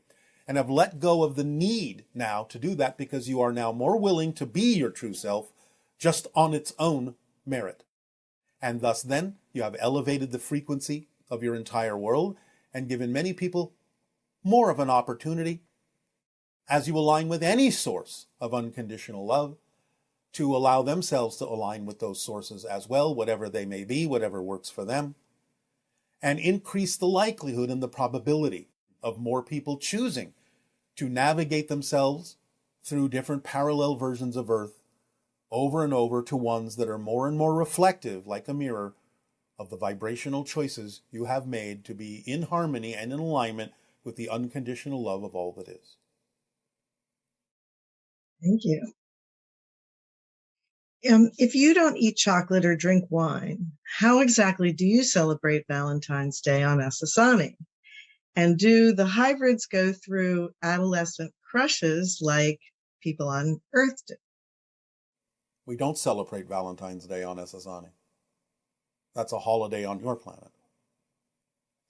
Speaker 2: and have let go of the need now to do that because you are now more willing to be your true self just on its own merit. And thus then you have elevated the frequency of your entire world and given many people more of an opportunity, as you align with any source of unconditional love, to allow themselves to align with those sources as well, whatever they may be, whatever works for them, and increase the likelihood and the probability of more people choosing to navigate themselves through different parallel versions of Earth over and over to ones that are more and more reflective, like a mirror, of the vibrational choices you have made to be in harmony and in alignment with the unconditional love of all that is.
Speaker 7: Thank you. If you don't eat chocolate or drink wine, how exactly do you celebrate Valentine's Day on Essassani? And do the hybrids go through adolescent crushes like people on Earth do?
Speaker 2: We don't celebrate Valentine's Day on Essassani. That's a holiday on your planet.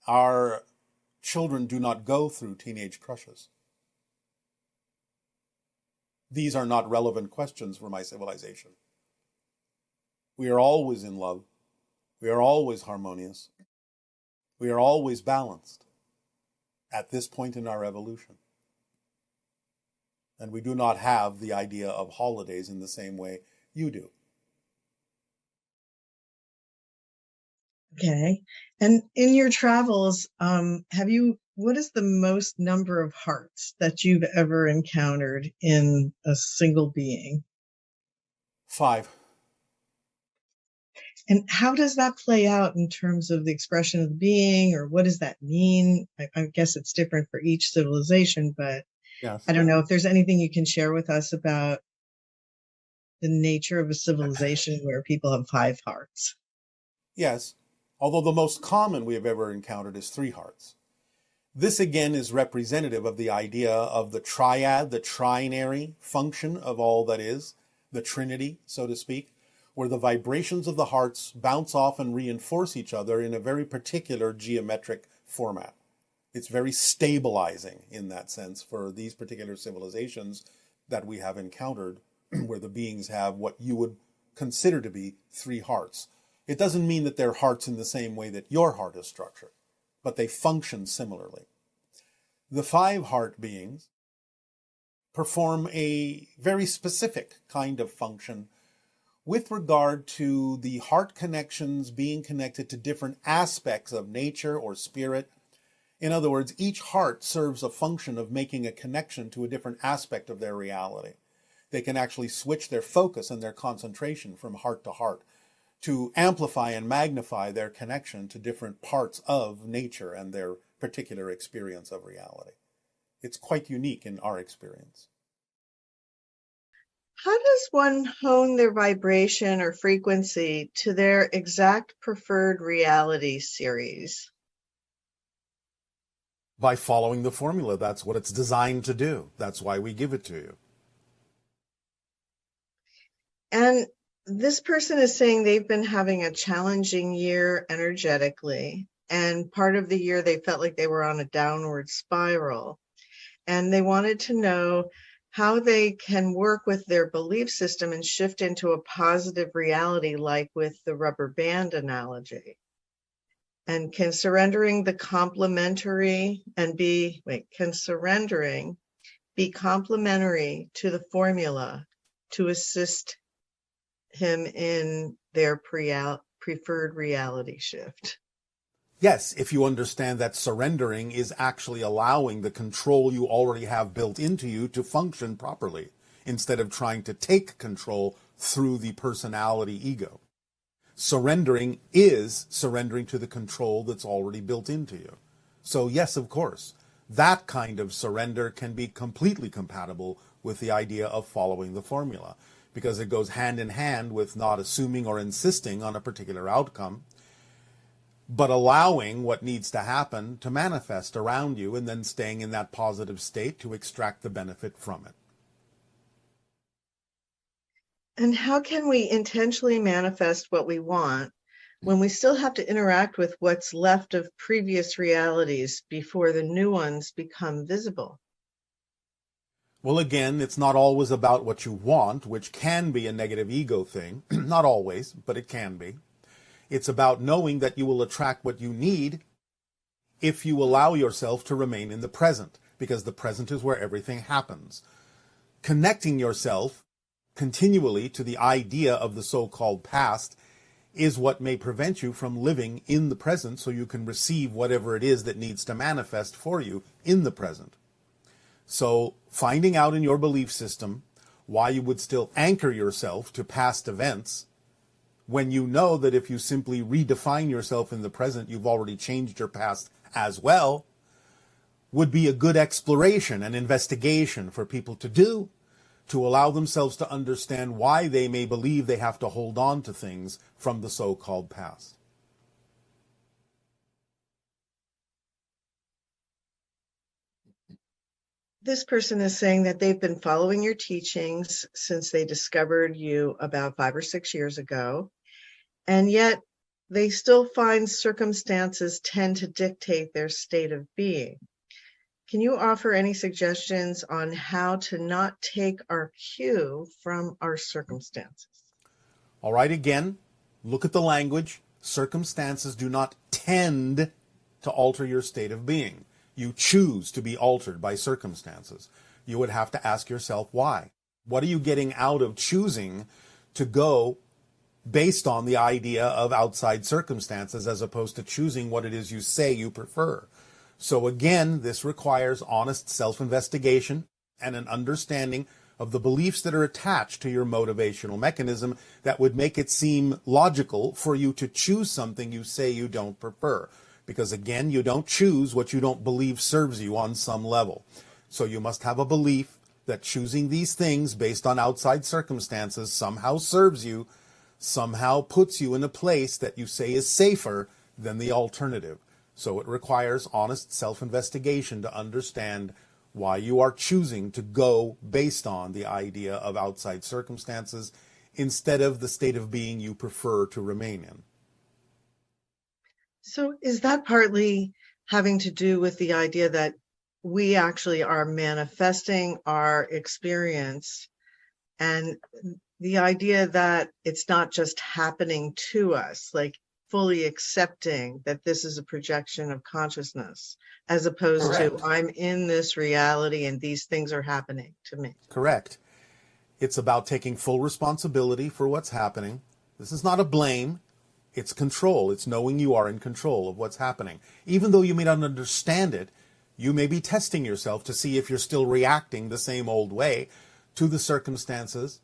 Speaker 2: Our children do not go through teenage crushes. These are not relevant questions for my civilization. We are always in love. We are always harmonious. We are always balanced at this point in our evolution. And we do not have the idea of holidays in the same way you do.
Speaker 7: Okay. And in your travels, what is the most number of hearts that you've ever encountered in a single being?
Speaker 2: 5.
Speaker 7: And how does that play out in terms of the expression of the being, or what does that mean? I guess it's different for each civilization, but
Speaker 2: Yes.
Speaker 7: I don't know if there's anything you can share with us about the nature of a civilization where people have 5 hearts.
Speaker 2: Yes, although the most common we have ever encountered is 3 hearts. This again is representative of the idea of the triad, the trinary function of all that is, the Trinity, so to speak, where the vibrations of the hearts bounce off and reinforce each other in a very particular geometric format. It's very stabilizing in that sense for these particular civilizations that we have encountered, where the beings have what you would consider to be 3 hearts. It doesn't mean that they're hearts in the same way that your heart is structured, but they function similarly. The 5 heart beings perform a very specific kind of function with regard to the heart connections being connected to different aspects of nature or spirit. In other words, each heart serves a function of making a connection to a different aspect of their reality. They can actually switch their focus and their concentration from heart to heart to amplify and magnify their connection to different parts of nature and their particular experience of reality. It's quite unique in our experience.
Speaker 7: How does one hone their vibration or frequency to their exact preferred reality series?
Speaker 2: By following the formula. That's what it's designed to do. That's why we give it to you.
Speaker 7: And this person is saying they've been having a challenging year energetically, and part of the year they felt like they were on a downward spiral. And they wanted to know how they can work with their belief system and shift into a positive reality, like with the rubber band analogy. And can surrendering be complementary to the formula to assist him in their preferred reality shift?
Speaker 2: Yes, if you understand that surrendering is actually allowing the control you already have built into you to function properly, instead of trying to take control through the personality ego. Surrendering is surrendering to the control that's already built into you. So yes, of course, that kind of surrender can be completely compatible with the idea of following the formula, because it goes hand in hand with not assuming or insisting on a particular outcome, but allowing what needs to happen to manifest around you and then staying in that positive state to extract the benefit from it.
Speaker 7: And how can we intentionally manifest what we want when we still have to interact with what's left of previous realities before the new ones become visible?
Speaker 2: Well, again, it's not always about what you want, which can be a negative ego thing. Not always, but it can be. It's about knowing that you will attract what you need if you allow yourself to remain in the present, because the present is where everything happens. Connecting yourself continually to the idea of the so-called past is what may prevent you from living in the present, so you can receive whatever it is that needs to manifest for you in the present. So finding out in your belief system why you would still anchor yourself to past events, when you know that if you simply redefine yourself in the present, you've already changed your past as well, would be a good exploration and investigation for people to do, to allow themselves to understand why they may believe they have to hold on to things from the so-called past.
Speaker 7: This person is saying that they've been following your teachings since they discovered you about 5 or 6 years ago, and yet they still find circumstances tend to dictate their state of being. Can you offer any suggestions on how to not take our cue from our circumstances?
Speaker 2: All right, again, look at the language. Circumstances do not tend to alter your state of being. You choose to be altered by circumstances. You would have to ask yourself why. What are you getting out of choosing to go based on the idea of outside circumstances as opposed to choosing what it is you say you prefer? So again, this requires honest self-investigation and an understanding of the beliefs that are attached to your motivational mechanism that would make it seem logical for you to choose something you say you don't prefer. Because again, you don't choose what you don't believe serves you on some level. So you must have a belief that choosing these things based on outside circumstances somehow serves you, somehow puts you in a place that you say is safer than the alternative. So it requires honest self-investigation to understand why you are choosing to go based on the idea of outside circumstances instead of the state of being you prefer to remain in.
Speaker 7: So is that partly having to do with the idea that we actually are manifesting our experience, and the idea that it's not just happening to us, like fully accepting that this is a projection of consciousness, as opposed
Speaker 2: Correct.
Speaker 7: to I'm in this reality and these things are happening to me?
Speaker 2: Correct. It's about taking full responsibility for what's happening. This is not a blame. It's control. It's knowing you are in control of what's happening. Even though you may not understand it, you may be testing yourself to see if you're still reacting the same old way to the circumstances,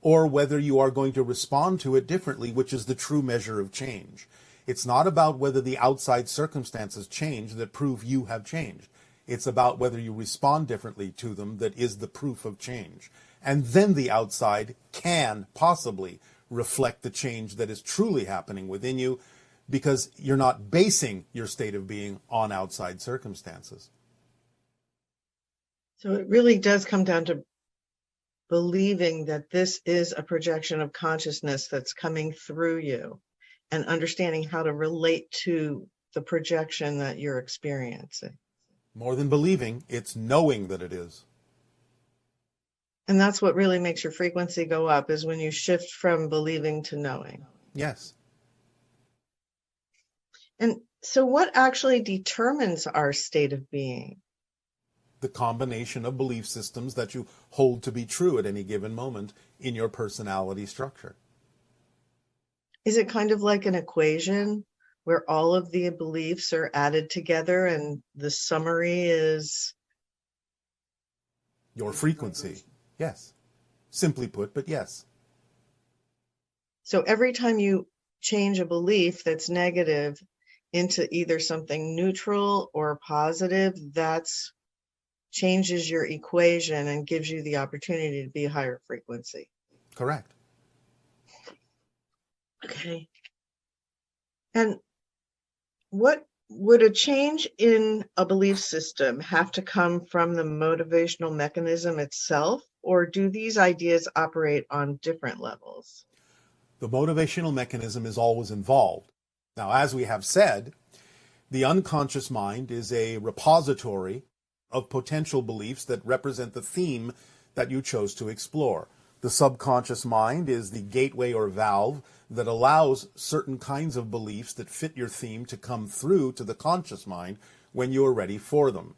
Speaker 2: or whether you are going to respond to it differently, which is the true measure of change. It's not about whether the outside circumstances change that prove you have changed. It's about whether you respond differently to them that is the proof of change. And then the outside can possibly reflect the change that is truly happening within you, because you're not basing your state of being on outside circumstances.
Speaker 7: So it really does come down to believing that this is a projection of consciousness that's coming through you, and understanding how to relate to the projection that you're experiencing.
Speaker 2: More than believing, it's knowing that it is.
Speaker 7: And that's what really makes your frequency go up, is when you shift from believing to knowing.
Speaker 2: Yes.
Speaker 7: And so what actually determines our state of being?
Speaker 2: The combination of belief systems that you hold to be true at any given moment in your personality structure.
Speaker 7: Is it kind of like an equation where all of the beliefs are added together and the summary is
Speaker 2: Your frequency. Yes. Simply put, but yes.
Speaker 7: So every time you change a belief that's negative into either something neutral or positive, that's changes your equation and gives you the opportunity to be a higher frequency.
Speaker 2: Correct.
Speaker 7: Okay. And what would a change in a belief system have to come from the motivational mechanism itself, or do these ideas operate on different levels?
Speaker 2: The motivational mechanism is always involved. Now, as we have said, the unconscious mind is a repository of potential beliefs that represent the theme that you chose to explore. The subconscious mind is the gateway or valve that allows certain kinds of beliefs that fit your theme to come through to the conscious mind when you are ready for them.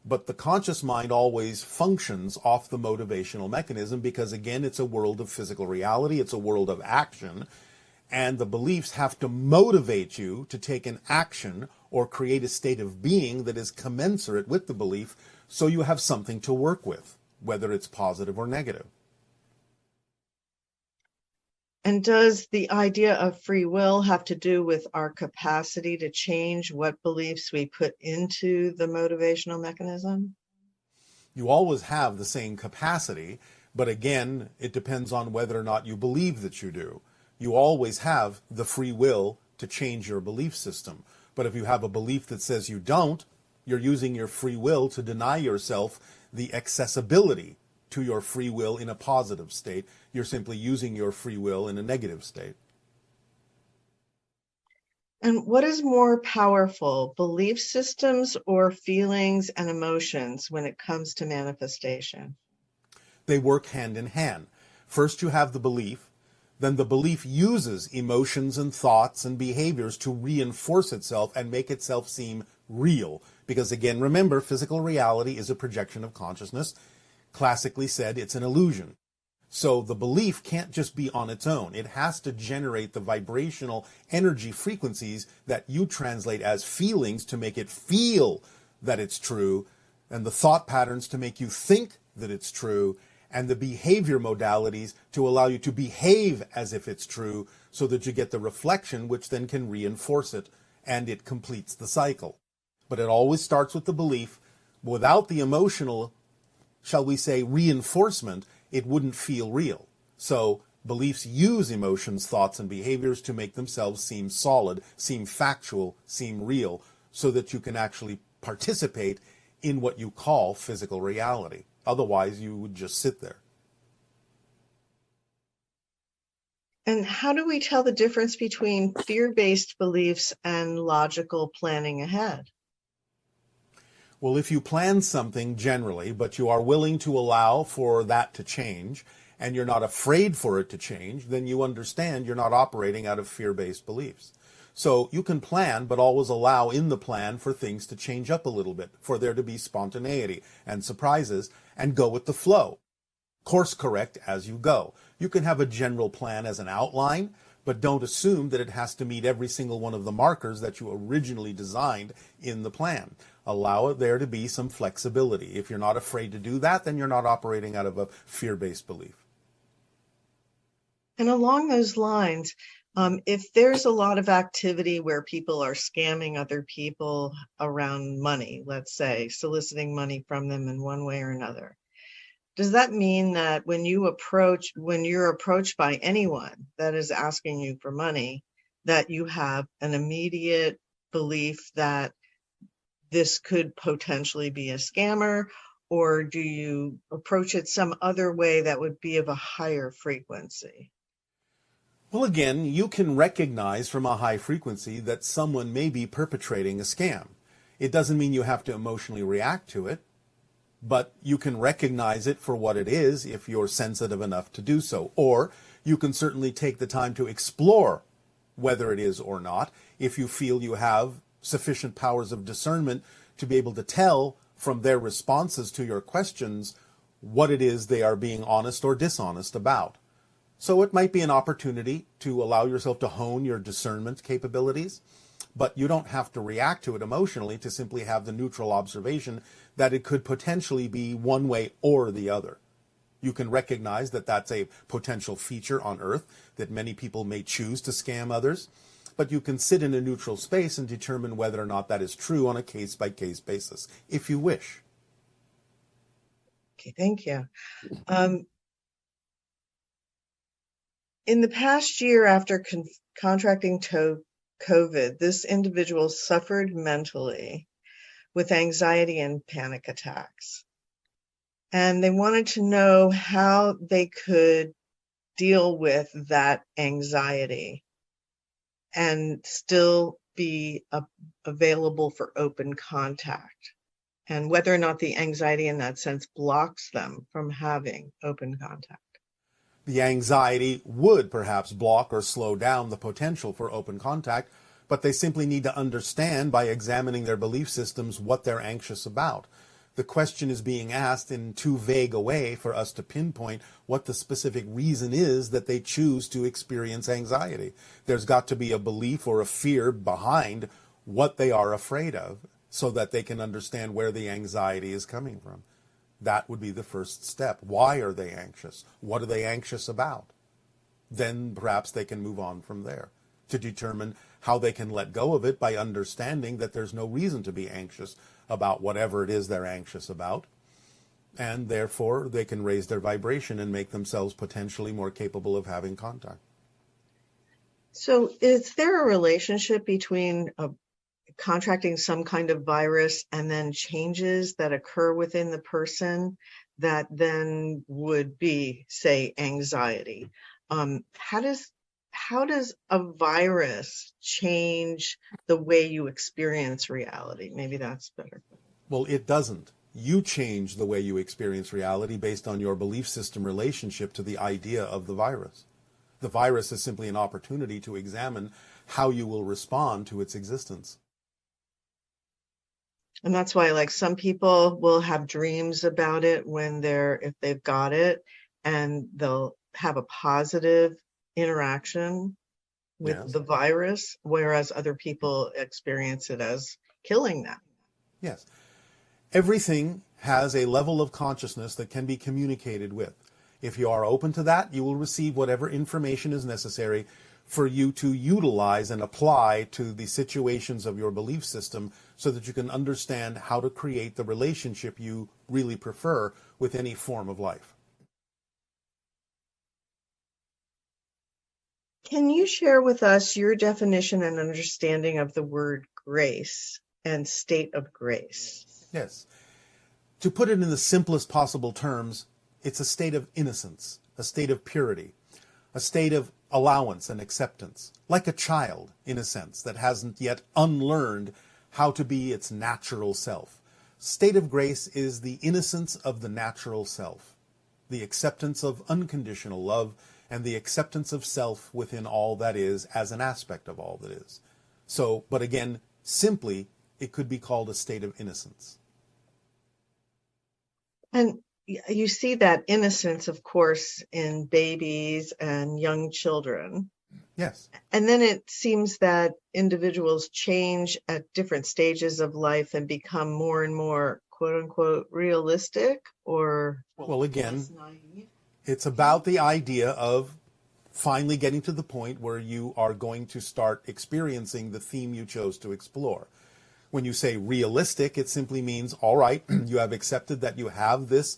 Speaker 2: But the conscious mind always functions off the motivational mechanism because, again, it's a world of physical reality, it's a world of action, and the beliefs have to motivate you to take an action or create a state of being that is commensurate with the belief, so you have something to work with, whether it's positive or negative.
Speaker 7: And does the idea of free will have to do with our capacity to change what beliefs we put into the motivational mechanism?
Speaker 2: You always have the same capacity, but again, it depends on whether or not you believe that you do. You always have the free will to change your belief system. But if you have a belief that says you don't, you're using your free will to deny yourself the accessibility to your free will in a positive state. You're simply using your free will in a negative state.
Speaker 7: And what is more powerful, belief systems or feelings and emotions when it comes to manifestation?
Speaker 2: They work hand in hand. First you have the belief, then the belief uses emotions and thoughts and behaviors to reinforce itself and make itself seem real. Because again, remember, physical reality is a projection of consciousness. Classically said, it's an illusion. So the belief can't just be on its own. It has to generate the vibrational energy frequencies that you translate as feelings to make it feel that it's true, and the thought patterns to make you think that it's true, and the behavior modalities to allow you to behave as if it's true, so that you get the reflection, which then can reinforce it, and it completes the cycle. But it always starts with the belief. Without the emotional, shall we say, reinforcement, it wouldn't feel real. So beliefs use emotions, thoughts, and behaviors to make themselves seem solid, seem factual, seem real, so that you can actually participate in what you call physical reality. Otherwise, you would just sit there.
Speaker 7: And how do we tell the difference between fear-based beliefs and logical planning ahead?
Speaker 2: Well, if you plan something generally, but you are willing to allow for that to change, and you're not afraid for it to change, then you understand you're not operating out of fear-based beliefs. So you can plan, but always allow in the plan for things to change up a little bit, for there to be spontaneity and surprises, and go with the flow. Course correct as you go. You can have a general plan as an outline, but don't assume that it has to meet every single one of the markers that you originally designed in the plan. Allow there to be some flexibility. If you're not afraid to do that, then you're not operating out of a fear-based belief.
Speaker 7: And along those lines, if there's a lot of activity where people are scamming other people around money, let's say, soliciting money from them in one way or another, does that mean that when you're approached by anyone that is asking you for money, that you have an immediate belief that this could potentially be a scammer, or do you approach it some other way that would be of a higher frequency?
Speaker 2: Well, again, you can recognize from a high frequency that someone may be perpetrating a scam. It doesn't mean you have to emotionally react to it, but you can recognize it for what it is if you're sensitive enough to do so. Or you can certainly take the time to explore whether it is or not if you feel you have sufficient powers of discernment to be able to tell from their responses to your questions what it is they are being honest or dishonest about. So it might be an opportunity to allow yourself to hone your discernment capabilities, but you don't have to react to it emotionally to simply have the neutral observation that it could potentially be one way or the other. You can recognize that that's a potential feature on Earth, that many people may choose to scam others, but you can sit in a neutral space and determine whether or not that is true on a case-by-case basis, if you wish.
Speaker 7: Okay, thank you. In the past year after contracting COVID, this individual suffered mentally with anxiety and panic attacks. And they wanted to know how they could deal with that anxiety and still be available for open contact, and whether or not the anxiety in that sense blocks them from having open contact.
Speaker 2: The anxiety would perhaps block or slow down the potential for open contact, but they simply need to understand by examining their belief systems what they're anxious about. The question is being asked in too vague a way for us to pinpoint what the specific reason is that they choose to experience anxiety. There's got to be a belief or a fear behind what they are afraid of so that they can understand where the anxiety is coming from. That would be the first step. Why are they anxious? What are they anxious about? Then perhaps they can move on from there to determine how they can let go of it by understanding that there's no reason to be anxious about whatever it is they're anxious about. And therefore, they can raise their vibration and make themselves potentially more capable of having contact.
Speaker 7: So is there a relationship between contracting some kind of virus and then changes that occur within the person that then would be, say, anxiety? How does a virus change the way you experience reality? Maybe that's better.
Speaker 2: Well, it doesn't. You change the way you experience reality based on your belief system relationship to the idea of the virus. The virus is simply an opportunity to examine how you will respond to its existence.
Speaker 7: And that's why, like, some people will have dreams about it if they've got it, and they'll have a positive interaction with the virus, whereas other people experience it as killing them.
Speaker 2: Yes. Everything has a level of consciousness that can be communicated with. If you are open to that, you will receive whatever information is necessary for you to utilize and apply to the situations of your belief system so that you can understand how to create the relationship you really prefer with any form of life.
Speaker 7: Can you share with us your definition and understanding of the word grace and state of grace?
Speaker 2: Yes. To put it in the simplest possible terms, it's a state of innocence, a state of purity, a state of allowance and acceptance, like a child, in a sense, that hasn't yet unlearned how to be its natural self. State of grace is the innocence of the natural self, the acceptance of unconditional love, and the acceptance of self within all that is as an aspect of all that is. So, but again, simply, it could be called a state of innocence.
Speaker 7: And you see that innocence, of course, in babies and young children.
Speaker 2: Yes.
Speaker 7: And then it seems that individuals change at different stages of life and become more and more, quote unquote, realistic, or
Speaker 2: well, again,
Speaker 7: less naive.
Speaker 2: It's about the idea of finally getting to the point where you are going to start experiencing the theme you chose to explore. When you say realistic, it simply means, all right, you have accepted that you have this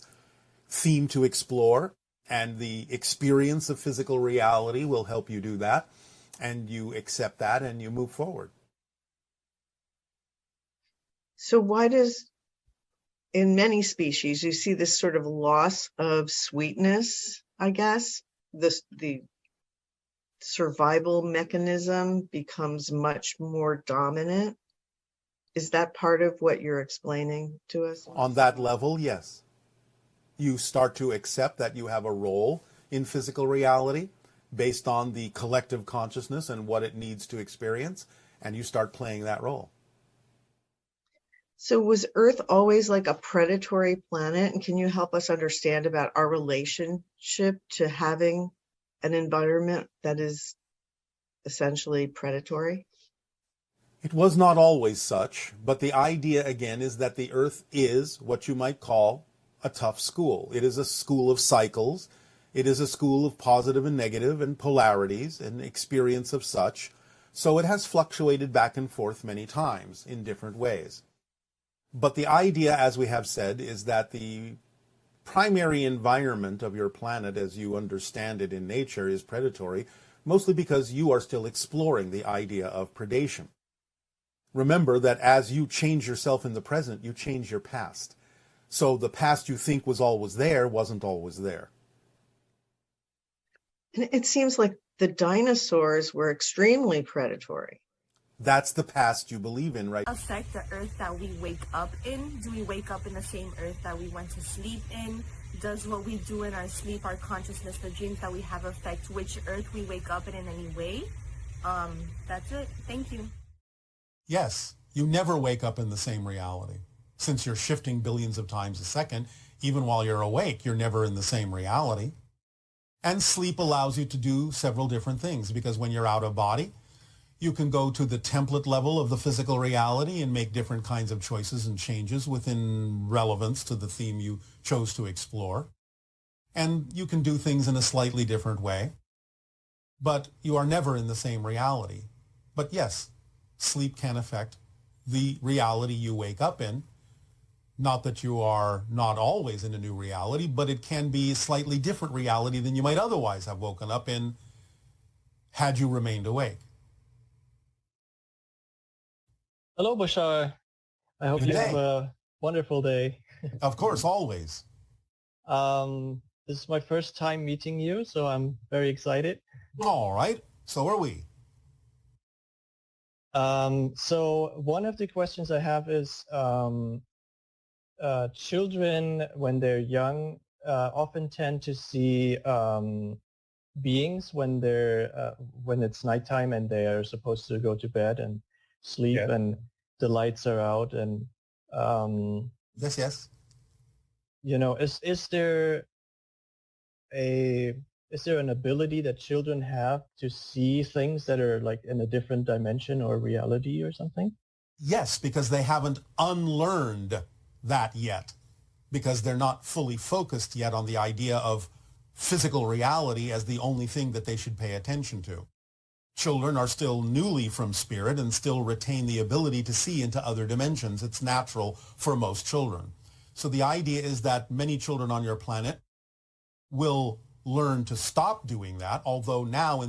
Speaker 2: theme to explore, and the experience of physical reality will help you do that, and you accept that and you move forward.
Speaker 7: So why does, in many species, you see this sort of loss of sweetness, I guess? The survival mechanism becomes much more dominant. Is that part of what you're explaining to us?
Speaker 2: On that level, yes. You start to accept that you have a role in physical reality based on the collective consciousness and what it needs to experience, and you start playing that role.
Speaker 7: So was Earth always like a predatory planet? And can you help us understand about our relationship to having an environment that is essentially predatory?
Speaker 2: It was not always such, but the idea again is that the Earth is what you might call a tough school. It is a school of cycles. It is a school of positive and negative and polarities and experience of such. So it has fluctuated back and forth many times in different ways. But the idea, as we have said, is that the primary environment of your planet as you understand it in nature is predatory, mostly because you are still exploring the idea of predation. Remember that as you change yourself in the present, you change your past. So the past you think was always there wasn't always there.
Speaker 7: And it seems like the dinosaurs were extremely predatory.
Speaker 2: That's the past you believe in, right?
Speaker 8: Affect the earth that we wake up in? Do we wake up in the same earth that we went to sleep in? Does what we do in our sleep, our consciousness, the dreams that we have affect which earth we wake up in any way? That's it. Thank you.
Speaker 2: Yes, you never wake up in the same reality. Since you're shifting billions of times a second, even while you're awake, you're never in the same reality. And sleep allows you to do several different things, because when you're out of body, you can go to the template level of the physical reality and make different kinds of choices and changes within relevance to the theme you chose to explore. And you can do things in a slightly different way. But you are never in the same reality. But yes, sleep can affect the reality you wake up in. Not that you are not always in a new reality, but it can be a slightly different reality than you might otherwise have woken up in had you remained awake.
Speaker 9: Hello, Bashar. I hope you have a wonderful day.
Speaker 2: Of course, always.
Speaker 9: This is my first time meeting you, so I'm very excited.
Speaker 2: All right. So are we.
Speaker 9: So one of the questions I have is, children, when they're young, often tend to see beings when when it's nighttime and they are supposed to go to bed and sleep, and the lights are out, and
Speaker 2: yes.
Speaker 9: You know, is there an ability that children have to see things that are like in a different dimension or reality or something?
Speaker 2: Yes, because they haven't unlearned that yet, because they're not fully focused yet on the idea of physical reality as the only thing that they should pay attention to. Children are still newly from spirit and still retain the ability to see into other dimensions. It's natural for most children. So the idea is that many children on your planet will learn to stop doing that, although now in this